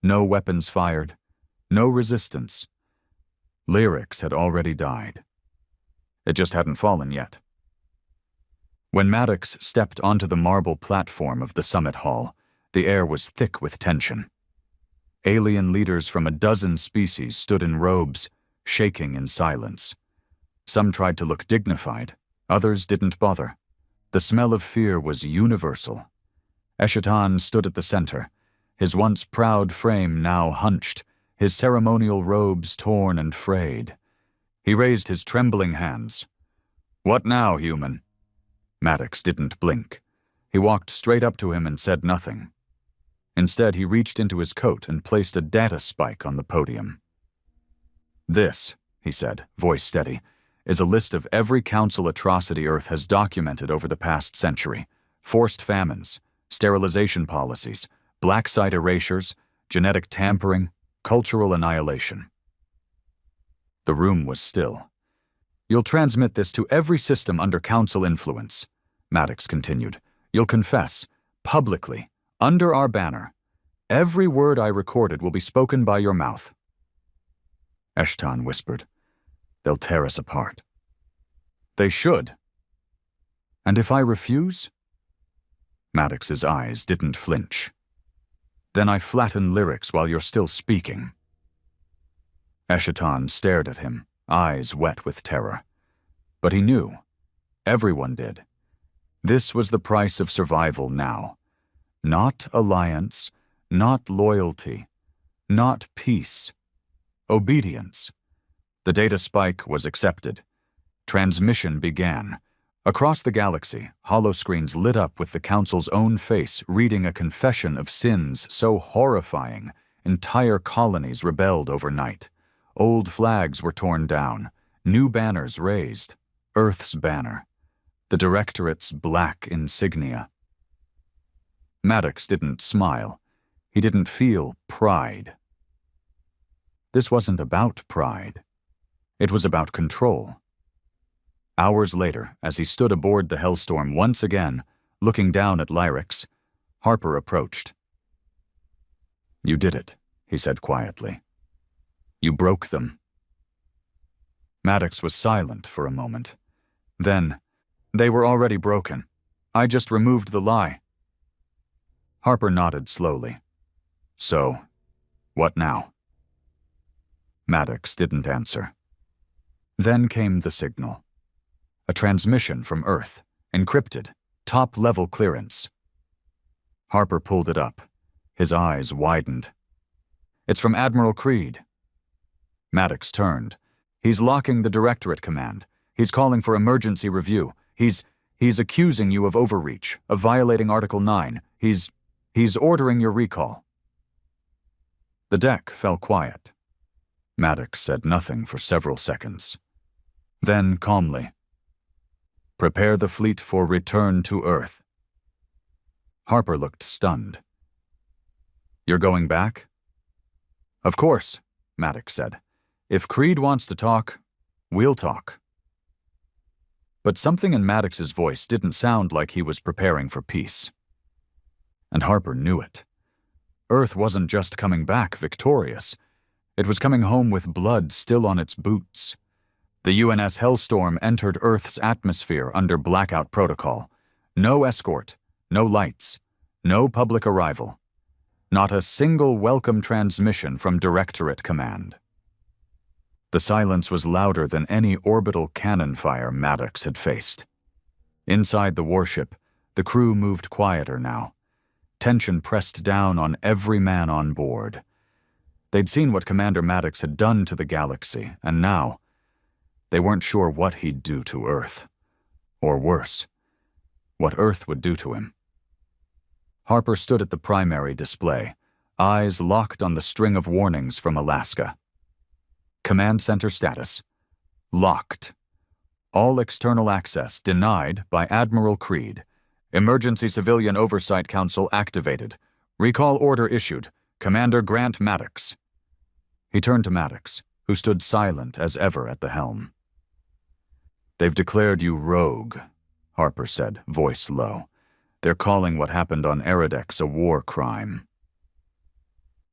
No weapons fired, no resistance. Lyrics had already died. It just hadn't fallen yet. When Maddox stepped onto the marble platform of the summit hall, the air was thick with tension. Alien leaders from a dozen species stood in robes, shaking in silence. Some tried to look dignified, others didn't bother. The smell of fear was universal. Eschaton stood at the center, his once proud frame now hunched, his ceremonial robes torn and frayed. He raised his trembling hands. "What now, human?" Maddox didn't blink. He walked straight up to him and said nothing. Instead, he reached into his coat and placed a data spike on the podium. "This," he said, voice steady, "is a list of every council atrocity Earth has documented over the past century. Forced famines, sterilization policies, black site erasures, genetic tampering, cultural annihilation." The room was still. "You'll transmit this to every system under council influence," Maddox continued. "You'll confess, publicly, under our banner. Every word I recorded will be spoken by your mouth." Eschaton whispered, "They'll tear us apart." "They should." "And if I refuse?" Maddox's eyes didn't flinch. "Then I flatten Lyrics while you're still speaking." Eschaton stared at him, eyes wet with terror. But he knew. Everyone did. This was the price of survival now. Not alliance, not loyalty, not peace. Obedience. The data spike was accepted. Transmission began. Across the galaxy, holoscreens lit up with the Council's own face reading a confession of sins so horrifying, entire colonies rebelled overnight. Old flags were torn down, new banners raised, Earth's banner, the Directorate's black insignia. Maddox didn't smile. He didn't feel pride. This wasn't about pride. It was about control. Hours later, as he stood aboard the Hellstorm once again, looking down at Lyrics, Harper approached. "You did it," he said quietly. "You broke them." Maddox was silent for a moment. Then, "They were already broken. I just removed the lie." Harper nodded slowly. "So, what now?" Maddox didn't answer. Then came the signal. A transmission from Earth, encrypted, top-level clearance. Harper pulled it up. His eyes widened. "It's from Admiral Creed." Maddox turned. "He's locking the Directorate command. He's calling for emergency review. He's accusing you of overreach, of violating Article 9. He's ordering your recall." The deck fell quiet. Maddox said nothing for several seconds. Then, calmly, "Prepare the fleet for return to Earth." Harper looked stunned. "You're going back?" "Of course," Maddox said. "If Creed wants to talk, we'll talk." But something in Maddox's voice didn't sound like he was preparing for peace. And Harper knew it. Earth wasn't just coming back victorious. It was coming home with blood still on its boots. The UNS Hellstorm entered Earth's atmosphere under blackout protocol. No escort, no lights, no public arrival. Not a single welcome transmission from Directorate Command. The silence was louder than any orbital cannon fire Maddox had faced. Inside the warship, the crew moved quieter now. Tension pressed down on every man on board. They'd seen what Commander Maddox had done to the galaxy, and now, they weren't sure what he'd do to Earth. Or worse, what Earth would do to him. Harper stood at the primary display, eyes locked on the string of warnings from Alaska. Command Center status: locked. All external access denied by Admiral Creed. Emergency Civilian Oversight Council activated. Recall order issued. Commander Grant Maddox. He turned to Maddox, who stood silent as ever at the helm. They've declared you rogue, Harper said, voice low. They're calling what happened on Eridex a war crime.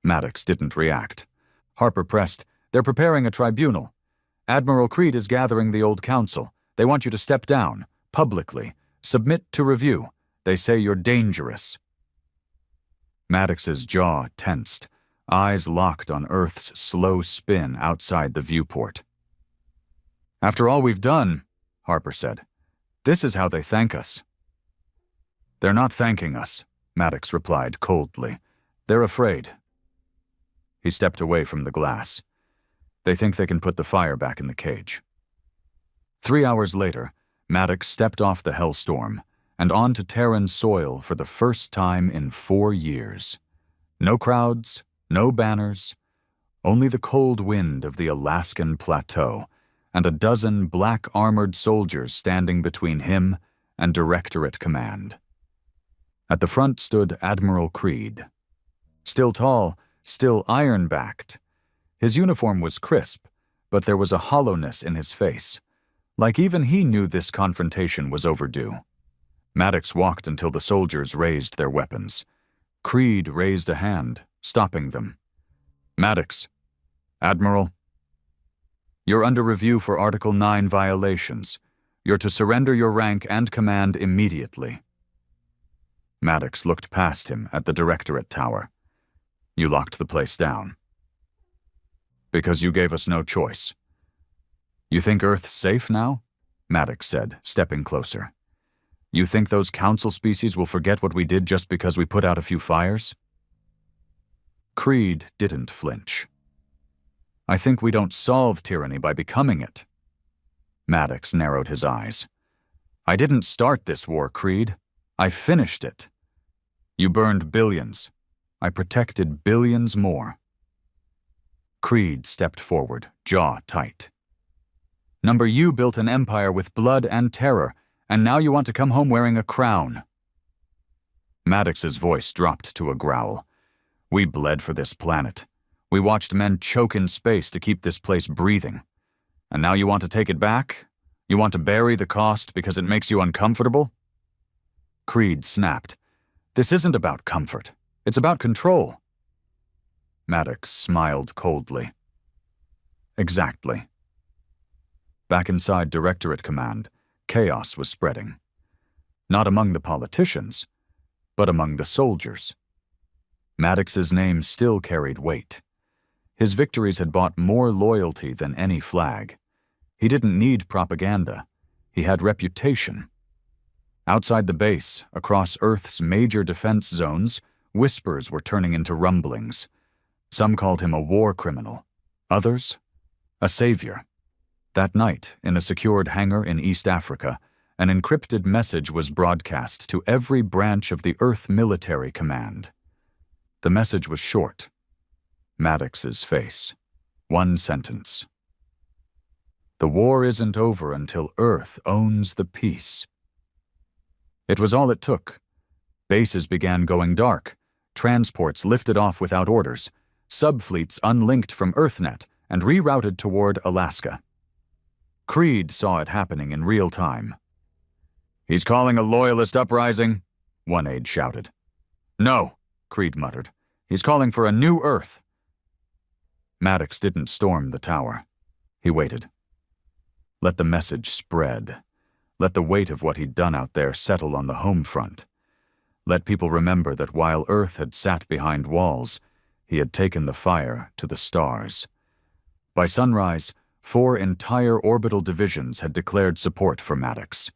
Maddox didn't react. Harper pressed, "They're preparing a tribunal. Admiral Creed is gathering the old council. They want you to step down, publicly. Submit to review. They say you're dangerous." Maddox's jaw tensed, eyes locked on Earth's slow spin outside the viewport. "After all we've done," Harper said, "this is how they thank us." "They're not thanking us," Maddox replied coldly. "They're afraid." He stepped away from the glass. They think they can put the fire back in the cage. 3 hours later, Maddox stepped off the Hellstorm and onto Terran soil for the first time in 4 years. No crowds, no banners, only the cold wind of the Alaskan plateau and a dozen black-armored soldiers standing between him and Directorate Command. At the front stood Admiral Creed. Still tall, still iron-backed. His uniform was crisp, but there was a hollowness in his face, like even he knew this confrontation was overdue. Maddox walked until the soldiers raised their weapons. Creed raised a hand, stopping them. "Maddox, Admiral, you're under review for Article 9 violations. You're to surrender your rank and command immediately." Maddox looked past him at the Directorate Tower. "You locked the place down." "Because you gave us no choice." "You think Earth's safe now?" Maddox said, stepping closer. "You think those council species will forget what we did just because we put out a few fires?" Creed didn't flinch. "I think we don't solve tyranny by becoming it." Maddox narrowed his eyes. "I didn't start this war, Creed. I finished it. You burned billions. I protected billions more." Creed stepped forward, jaw tight. "Number, you built an empire with blood and terror, and now you want to come home wearing a crown." Maddox's voice dropped to a growl. "We bled for this planet. We watched men choke in space to keep this place breathing. And now you want to take it back? You want to bury the cost because it makes you uncomfortable?" Creed snapped. "This isn't about comfort. It's about control." Maddox smiled coldly. "Exactly." Back inside Directorate Command, chaos was spreading. Not among the politicians, but among the soldiers. Maddox's name still carried weight. His victories had bought more loyalty than any flag. He didn't need propaganda. He had reputation. Outside the base, across Earth's major defense zones, whispers were turning into rumblings. Some called him a war criminal. Others, a savior. That night, in a secured hangar in East Africa, an encrypted message was broadcast to every branch of the Earth Military Command. The message was short. Maddox's face. One sentence. "The war isn't over until Earth owns the peace." It was all it took. Bases began going dark. Transports lifted off without orders. Subfleets unlinked from EarthNet and rerouted toward Alaska. Creed saw it happening in real time. "He's calling a loyalist uprising," one aide shouted. "No," Creed muttered. "He's calling for a new Earth." Maddox didn't storm the tower. He waited. Let the message spread. Let the weight of what he'd done out there settle on the home front. Let people remember that while Earth had sat behind walls, he had taken the fire to the stars. By sunrise, 4 entire orbital divisions had declared support for Maddox.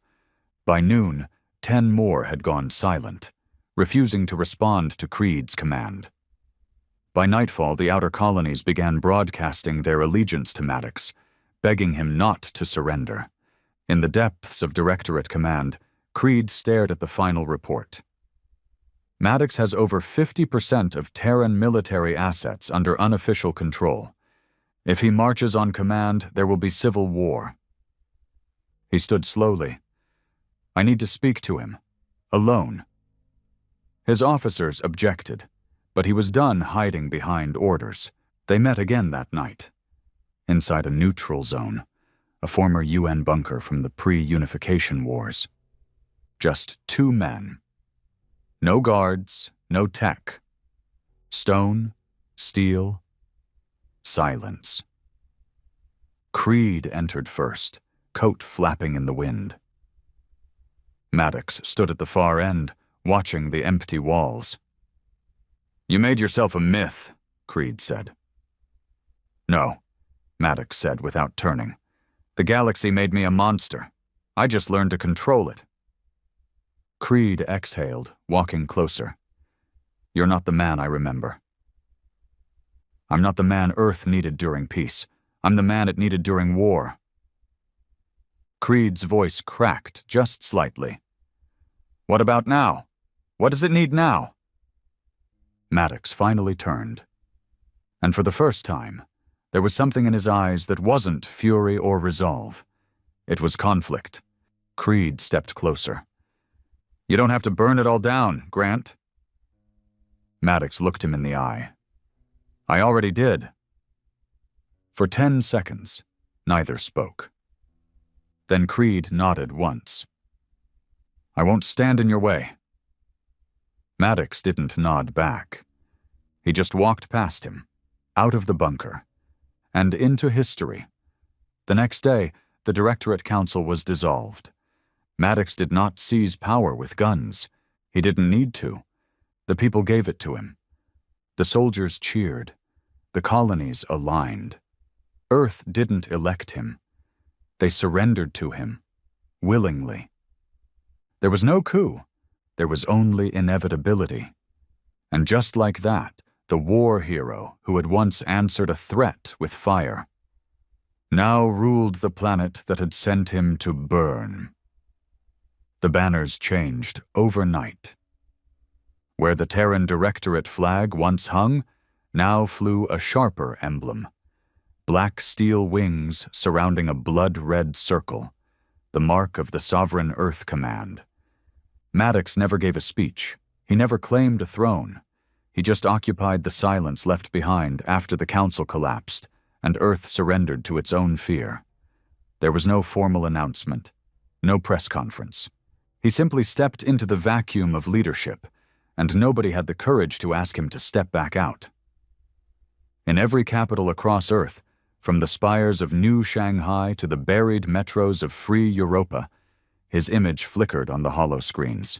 By noon, 10 more had gone silent, refusing to respond to Creed's command. By nightfall, the outer colonies began broadcasting their allegiance to Maddox, begging him not to surrender. In the depths of Directorate Command, Creed stared at the final report. Maddox has over 50% of Terran military assets under unofficial control. If he marches on command, there will be civil war. He stood slowly. "I need to speak to him. Alone." His officers objected, but he was done hiding behind orders. They met again that night. Inside a neutral zone, a former UN bunker from the pre-unification wars. Just 2 men. No guards, no tech. Stone, steel, silence. Creed entered first, coat flapping in the wind. Maddox stood at the far end, watching the empty walls. "You made yourself a myth," Creed said. "No," Maddox said without turning. "The galaxy made me a monster. I just learned to control it." Creed exhaled, walking closer. "You're not the man I remember. I'm not the man Earth needed during peace. I'm the man it needed during war." Creed's voice cracked just slightly. "What about now? What does it need now?" Maddox finally turned. And for the first time, there was something in his eyes that wasn't fury or resolve. It was conflict. Creed stepped closer. "You don't have to burn it all down, Grant." Maddox looked him in the eye. "I already did." For 10 seconds, neither spoke. Then Creed nodded once. "I won't stand in your way." Maddox didn't nod back. He just walked past him, out of the bunker, and into history. The next day, the Directorate Council was dissolved. Maddox did not seize power with guns. He didn't need to. The people gave it to him. The soldiers cheered. The colonies aligned. Earth didn't elect him. They surrendered to him, willingly. There was no coup. There was only inevitability. And just like that, the war hero who had once answered a threat with fire now ruled the planet that had sent him to burn. The banners changed overnight. Where the Terran Directorate flag once hung, now flew a sharper emblem. Black steel wings surrounding a blood-red circle, the mark of the Sovereign Earth Command. Maddox never gave a speech. He never claimed a throne. He just occupied the silence left behind after the Council collapsed and Earth surrendered to its own fear. There was no formal announcement, no press conference. He simply stepped into the vacuum of leadership, and nobody had the courage to ask him to step back out. In every capital across Earth, from the spires of New Shanghai to the buried metros of free Europa, his image flickered on the hollow screens.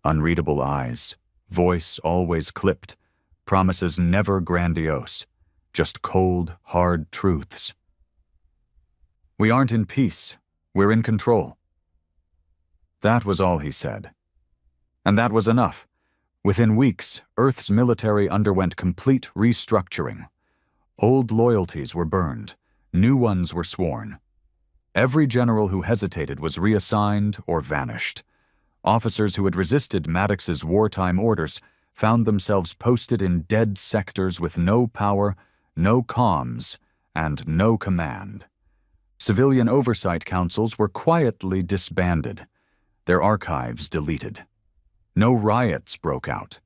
Unreadable eyes, voice always clipped, promises never grandiose, just cold, hard truths. "We aren't in peace. We're in control." That was all he said. And that was enough. Within weeks, Earth's military underwent complete restructuring. Old loyalties were burned. New ones were sworn. Every general who hesitated was reassigned or vanished. Officers who had resisted Maddox's wartime orders found themselves posted in dead sectors with no power, no comms, and no command. Civilian oversight councils were quietly disbanded, their archives deleted. No riots broke out,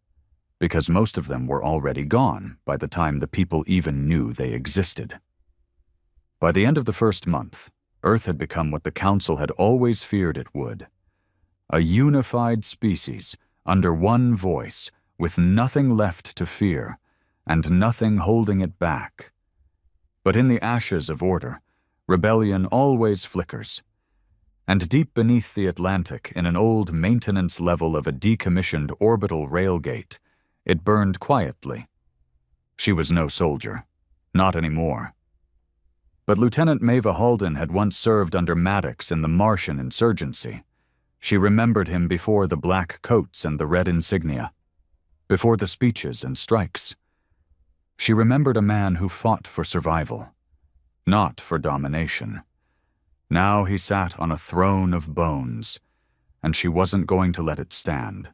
because most of them were already gone by the time the people even knew they existed. By the end of the first month, Earth had become what the Council had always feared it would. A unified species, under one voice, with nothing left to fear, and nothing holding it back. But in the ashes of order, rebellion always flickers. And deep beneath the Atlantic, in an old maintenance level of a decommissioned orbital railgate, it burned quietly. She was no soldier. Not anymore. But Lieutenant Maeva Halden had once served under Maddox in the Martian insurgency. She remembered him before the black coats and the red insignia, before the speeches and strikes. She remembered a man who fought for survival, not for domination. Now he sat on a throne of bones, and she wasn't going to let it stand.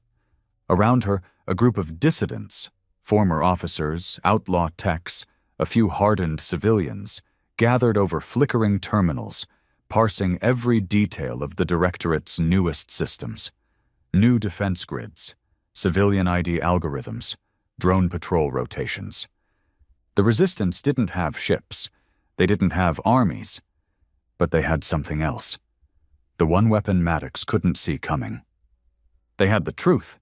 Around her, a group of dissidents, former officers, outlaw techs, a few hardened civilians, gathered over flickering terminals, parsing every detail of the Directorate's newest systems. New defense grids, civilian ID algorithms, drone patrol rotations. The Resistance didn't have ships. They didn't have armies. But they had something else. The one weapon Maddox couldn't see coming. They had the truth.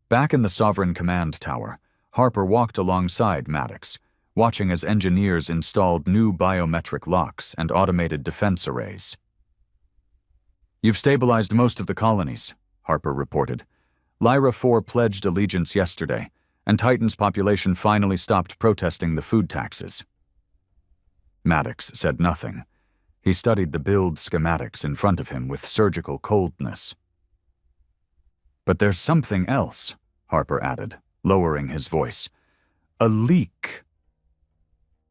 Back in the Sovereign Command Tower, Harper walked alongside Maddox, watching as engineers installed new biometric locks and automated defense arrays. "You've stabilized most of the colonies," Harper reported. "Lyra 4 pledged allegiance yesterday, and Titan's population finally stopped protesting the food taxes." Maddox said nothing. He studied the build schematics in front of him with surgical coldness. "But there's something else," Harper added, lowering his voice. "A leak."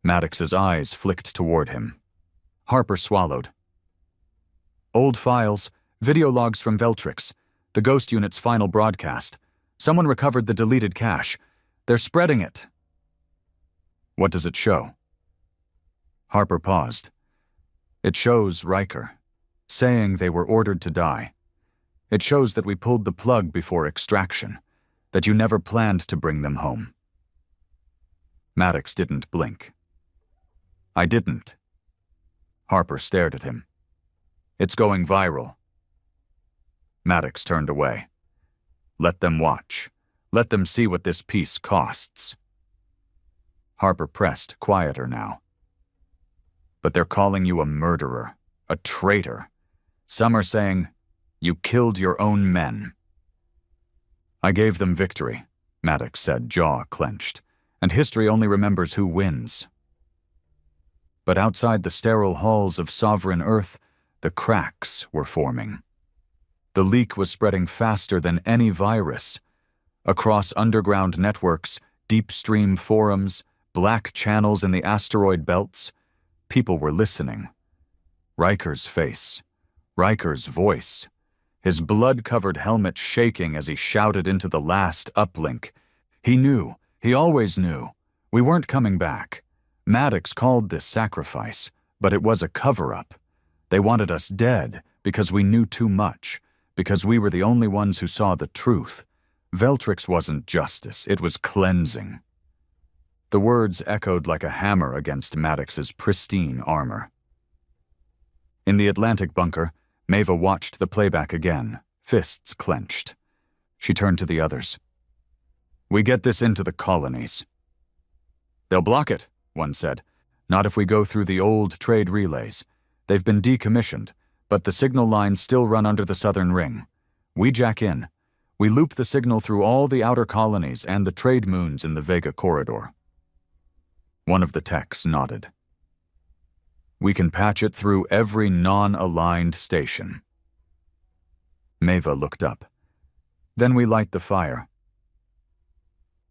Maddox's eyes flicked toward him. Harper swallowed. "Old files, video logs from Veltrix, the Ghost Unit's final broadcast. Someone recovered the deleted cache. They're spreading it." "What does it show?" Harper paused. "It shows Riker, saying they were ordered to die. It shows that we pulled the plug before extraction, that you never planned to bring them home." Maddox didn't blink. "I didn't." Harper stared at him. "It's going viral." Maddox turned away. "Let them watch. Let them see what this piece costs." Harper pressed, quieter now. "But they're calling you a murderer, a traitor. Some are saying, you killed your own men." "I gave them victory," Maddox said, jaw clenched, "and history only remembers who wins." But outside the sterile halls of Sovereign Earth, the cracks were forming. The leak was spreading faster than any virus. Across underground networks, deep stream forums, black channels in the asteroid belts, people were listening. Riker's face, Riker's voice, his blood-covered helmet shaking as he shouted into the last uplink. He knew, he always knew. We weren't coming back. Maddox called this sacrifice, but it was a cover-up. They wanted us dead because we knew too much, because we were the only ones who saw the truth. Veltrix wasn't justice, it was cleansing. The words echoed like a hammer against Maddox's pristine armor. In the Atlantic bunker, Maeva watched the playback again, fists clenched. She turned to the others. "We get this into the colonies." "They'll block it," one said. "Not if we go through the old trade relays. They've been decommissioned, but the signal lines still run under the southern ring. We jack in. We loop the signal through all the outer colonies and the trade moons in the Vega corridor." One of the techs nodded. "We can patch it through every non-aligned station." Maeva looked up. "Then we light the fire."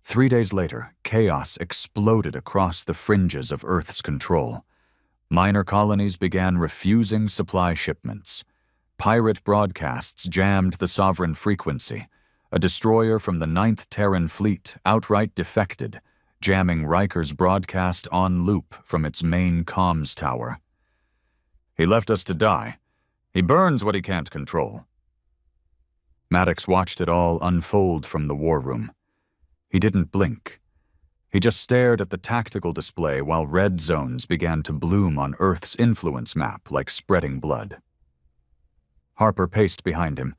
3 days later, chaos exploded across the fringes of Earth's control. Minor colonies began refusing supply shipments. Pirate broadcasts jammed the Sovereign frequency. A destroyer from the 9th Terran Fleet outright defected, jamming Riker's broadcast on loop from its main comms tower. "He left us to die. He burns what he can't control." Maddox watched it all unfold from the war room. He didn't blink. He just stared at the tactical display while red zones began to bloom on Earth's influence map like spreading blood. Harper paced behind him.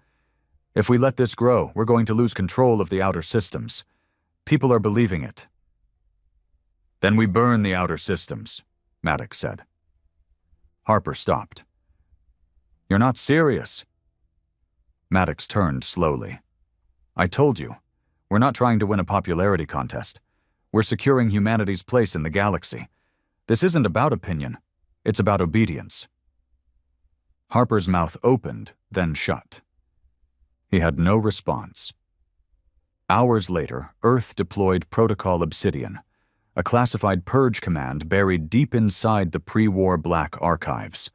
"If we let this grow, we're going to lose control of the outer systems. People are believing it." "Then we burn the outer systems," Maddox said. Harper stopped. "You're not serious." Maddox turned slowly. "I told you, we're not trying to win a popularity contest. We're securing humanity's place in the galaxy. This isn't about opinion. It's about obedience." Harper's mouth opened, then shut. He had no response. Hours later, Earth deployed Protocol Obsidian, a classified purge command buried deep inside the pre-war Black archives.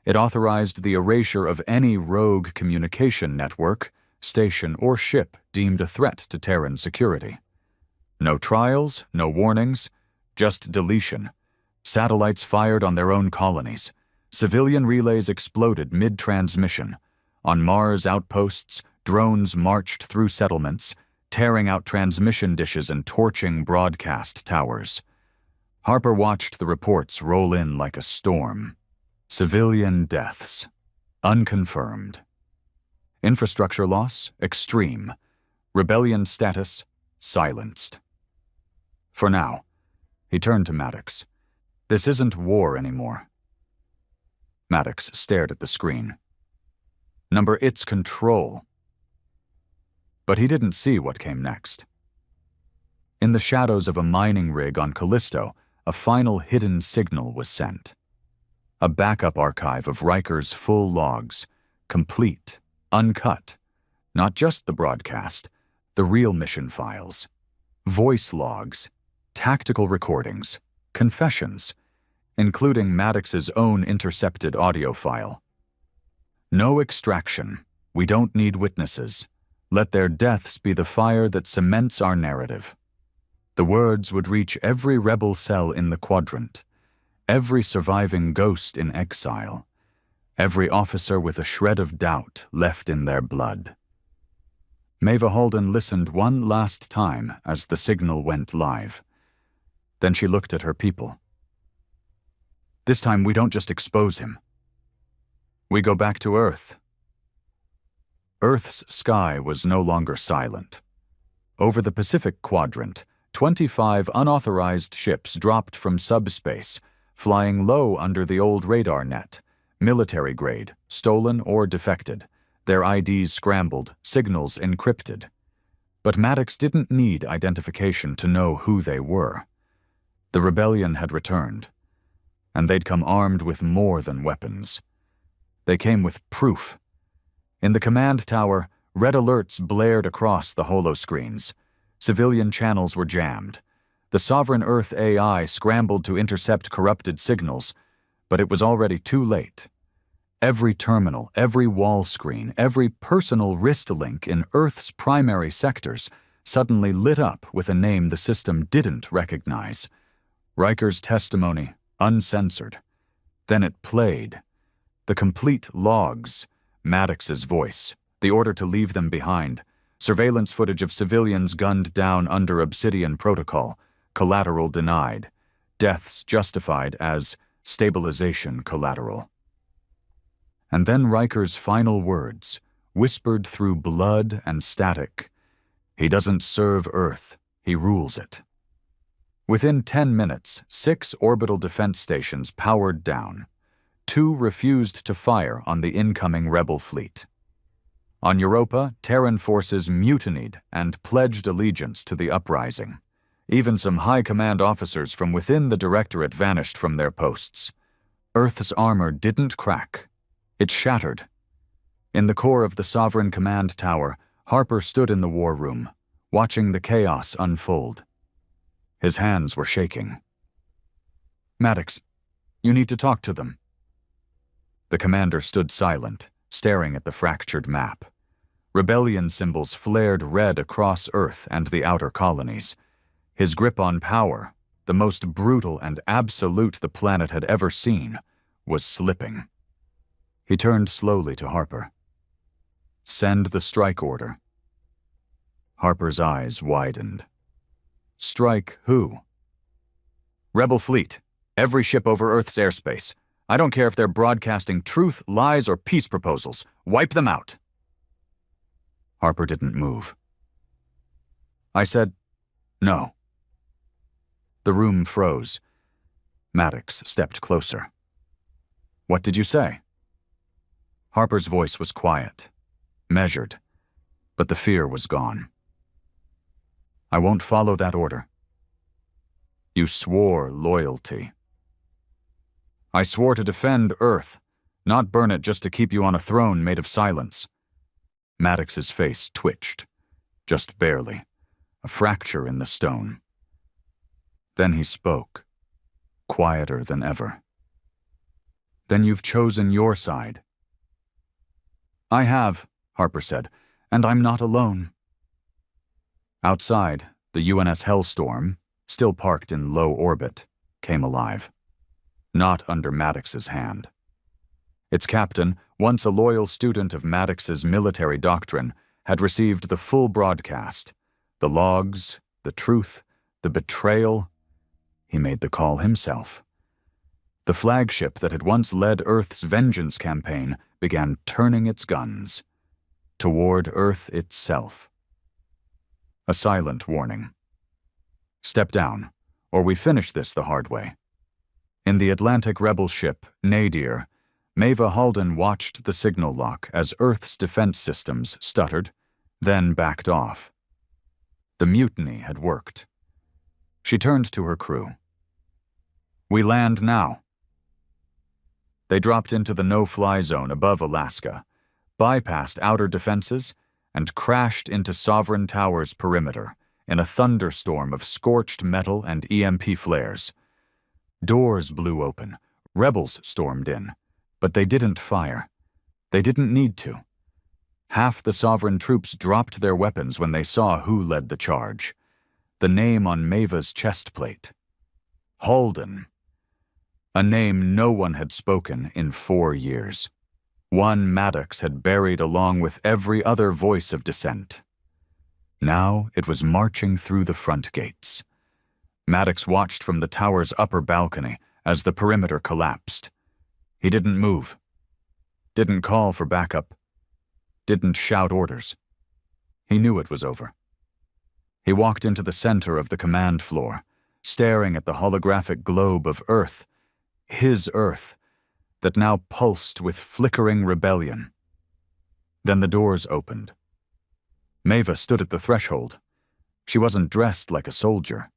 It authorized the erasure of any rogue communication network, station, or ship deemed a threat to Terran security. No trials, no warnings, just deletion. Satellites fired on their own colonies. Civilian relays exploded mid-transmission. On Mars outposts, drones marched through settlements, tearing out transmission dishes and torching broadcast towers. Harper watched the reports roll in like a storm. Civilian deaths, unconfirmed. Infrastructure loss, extreme. Rebellion status, silenced. For now, he turned to Maddox. This isn't war anymore. Maddox stared at the screen. Number, it's control. But he didn't see what came next. In the shadows of a mining rig on Callisto, a final hidden signal was sent. A backup archive of Riker's full logs, complete, uncut. Not just the broadcast, the real mission files. Voice logs, tactical recordings, confessions, including Maddox's own intercepted audio file. No extraction. We don't need witnesses. Let their deaths be the fire that cements our narrative. The words would reach every rebel cell in the quadrant, every surviving ghost in exile, every officer with a shred of doubt left in their blood. Maeva Halden listened one last time as the signal went live. Then she looked at her people. This time we don't just expose him. We go back to Earth. Earth's sky was no longer silent. Over the Pacific Quadrant, 25 unauthorized ships dropped from subspace, flying low under the old radar net, military grade, stolen or defected, their IDs scrambled, signals encrypted. But Maddox didn't need identification to know who they were. The rebellion had returned, and they'd come armed with more than weapons. They came with proof. In the command tower, red alerts blared across the holoscreens. Civilian channels were jammed. The Sovereign Earth AI scrambled to intercept corrupted signals, but it was already too late. Every terminal, every wall screen, every personal wrist link in Earth's primary sectors suddenly lit up with a name the system didn't recognize. Riker's testimony, uncensored. Then it played. The complete logs, Maddox's voice, the order to leave them behind, surveillance footage of civilians gunned down under Obsidian Protocol, collateral denied, deaths justified as stabilization collateral. And then Riker's final words, whispered through blood and static. He doesn't serve Earth, he rules it. Within 10 minutes, 6 orbital defense stations powered down. 2 refused to fire on the incoming rebel fleet. On Europa, Terran forces mutinied and pledged allegiance to the uprising. Even some high command officers from within the Directorate vanished from their posts. Earth's armor didn't crack. It shattered. In the core of the Sovereign Command Tower, Harper stood in the war room, watching the chaos unfold. His hands were shaking. Maddox, you need to talk to them. The commander stood silent, staring at the fractured map. Rebellion symbols flared red across Earth and the outer colonies. His grip on power, the most brutal and absolute the planet had ever seen, was slipping. He turned slowly to Harper. Send the strike order. Harper's eyes widened. Strike who? Rebel fleet. Every ship over Earth's airspace. I don't care if they're broadcasting truth, lies, or peace proposals. Wipe them out. Harper didn't move. I said, no. The room froze. Maddox stepped closer. What did you say? Harper's voice was quiet, measured, but the fear was gone. I won't follow that order. You swore loyalty. I swore to defend Earth, not burn it just to keep you on a throne made of silence. Maddox's face twitched, just barely, a fracture in the stone. Then he spoke, quieter than ever. Then you've chosen your side. I have, Harper said, and I'm not alone. Outside, the UNS Hellstorm, still parked in low orbit, came alive. Not under Maddox's hand. Its captain, once a loyal student of Maddox's military doctrine, had received the full broadcast, the logs, the truth, the betrayal. He made the call himself. The flagship that had once led Earth's vengeance campaign began turning its guns toward Earth itself. A silent warning. Step down, or we finish this the hard way. In the Atlantic rebel ship, Nadir, Maeva Halden watched the signal lock as Earth's defense systems stuttered, then backed off. The mutiny had worked. She turned to her crew. "We land now." They dropped into the no-fly zone above Alaska, bypassed outer defenses, and crashed into Sovereign Tower's perimeter in a thunderstorm of scorched metal and EMP flares. Doors blew open, rebels stormed in, but they didn't fire. They didn't need to. Half the Sovereign troops dropped their weapons when they saw who led the charge. The name on Maeva's chest plate. Halden. A name no one had spoken in 4 years. One Maddox had buried along with every other voice of dissent. Now it was marching through the front gates. Maddox watched from the tower's upper balcony as the perimeter collapsed. He didn't move. Didn't call for backup. Didn't shout orders. He knew it was over. He walked into the center of the command floor, staring at the holographic globe of Earth, his Earth, that now pulsed with flickering rebellion. Then the doors opened. Maeva stood at the threshold. She wasn't dressed like a soldier.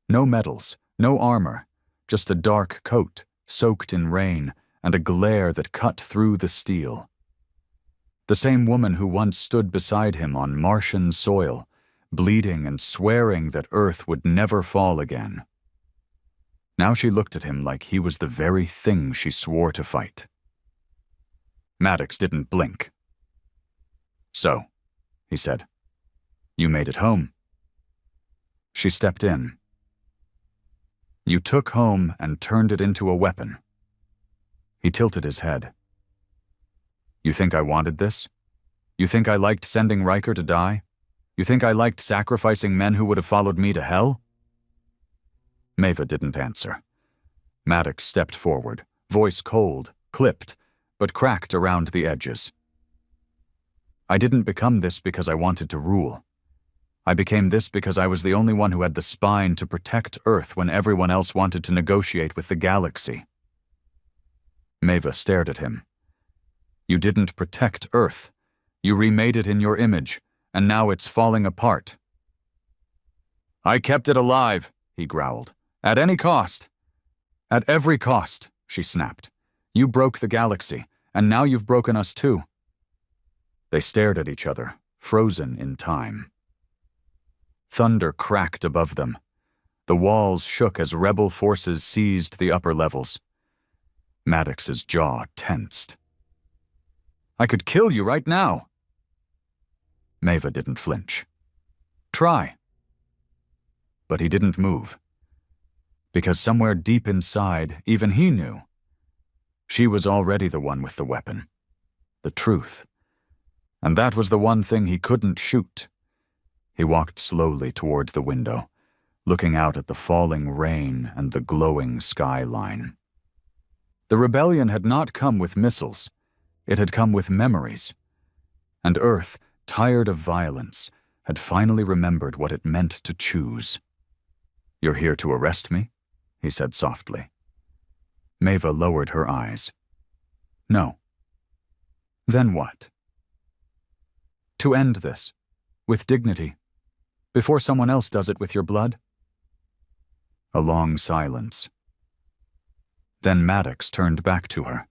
No medals, no armor, just a dark coat, soaked in rain, and a glare that cut through the steel. The same woman who once stood beside him on Martian soil, bleeding and swearing that Earth would never fall again. Now she looked at him like he was the very thing she swore to fight. Maddox didn't blink. "So," he said, "you made it home." She stepped in. "You took home and turned it into a weapon." He tilted his head. "You think I wanted this? You think I liked sending Riker to die? You think I liked sacrificing men who would have followed me to hell?" Maeva didn't answer. Maddox stepped forward, voice cold, clipped, but cracked around the edges. "I didn't become this because I wanted to rule. I became this because I was the only one who had the spine to protect Earth when everyone else wanted to negotiate with the galaxy." Maeva stared at him. "You didn't protect Earth. You remade it in your image, and now it's falling apart." "I kept it alive," he growled. "At any cost." "At every cost," she snapped. "You broke the galaxy, and now you've broken us too." They stared at each other, frozen in time. Thunder cracked above them. The walls shook as rebel forces seized the upper levels. Maddox's jaw tensed. "I could kill you right now." Maeva didn't flinch. "Try." But he didn't move. Because somewhere deep inside, even he knew, she was already the one with the weapon. The truth. And that was the one thing he couldn't shoot. He walked slowly toward the window, looking out at the falling rain and the glowing skyline. The rebellion had not come with missiles. It had come with memories. And Earth, tired of violence, had finally remembered what it meant to choose. "You're here to arrest me?" he said softly. Maeva lowered her eyes. "No." "Then what?" "To end this, with dignity, before someone else does it with your blood." A long silence. Then Maddox turned back to her.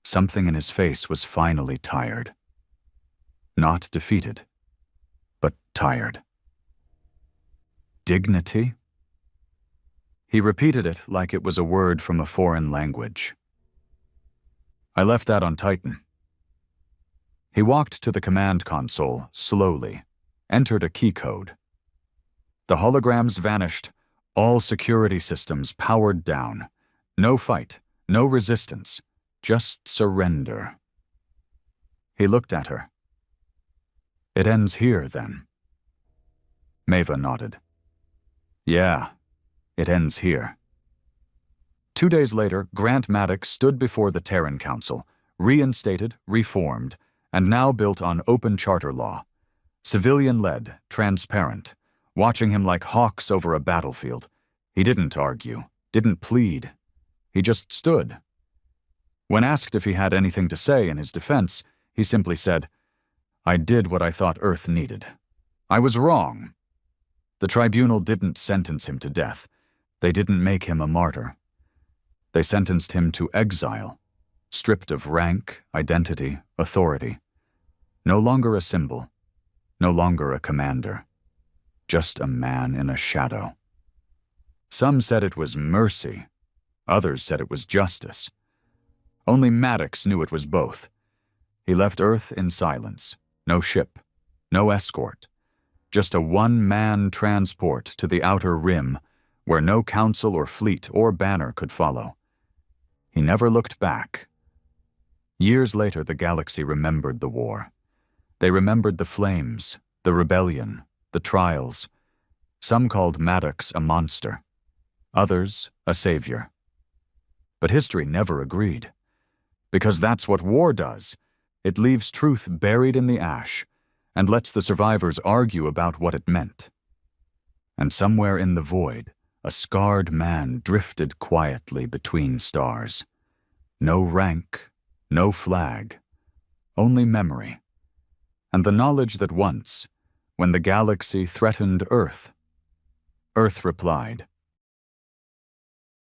Something in his face was finally tired. Not defeated, but tired. Dignity? He repeated it like it was a word from a foreign language. "I left that on Titan." He walked to the command console, slowly, entered a key code. The holograms vanished, all security systems powered down. No fight, no resistance, just surrender. He looked at her. "It ends here, then." Maeva nodded. "Yeah, it ends here." 2 days later, Grant Maddox stood before the Terran Council, reinstated, reformed, and now built on open charter law. Civilian-led, transparent, watching him like hawks over a battlefield. He didn't argue, didn't plead. He just stood. When asked if he had anything to say in his defense, he simply said, "I did what I thought Earth needed. I was wrong." The tribunal didn't sentence him to death. They didn't make him a martyr. They sentenced him to exile, stripped of rank, identity, authority. No longer a symbol, no longer a commander, just a man in a shadow. Some said it was mercy, others said it was justice. Only Maddox knew it was both. He left Earth in silence, no ship, no escort, just a one-man transport to the outer rim where no council or fleet or banner could follow. He never looked back. Years later, the galaxy remembered the war. They remembered the flames, the rebellion, the trials. Some called Maddox a monster, others a savior. But history never agreed. Because that's what war does. It leaves truth buried in the ash and lets the survivors argue about what it meant. And somewhere in the void, a scarred man drifted quietly between stars. No rank, no flag, only memory. And the knowledge that once, when the galaxy threatened Earth, Earth replied,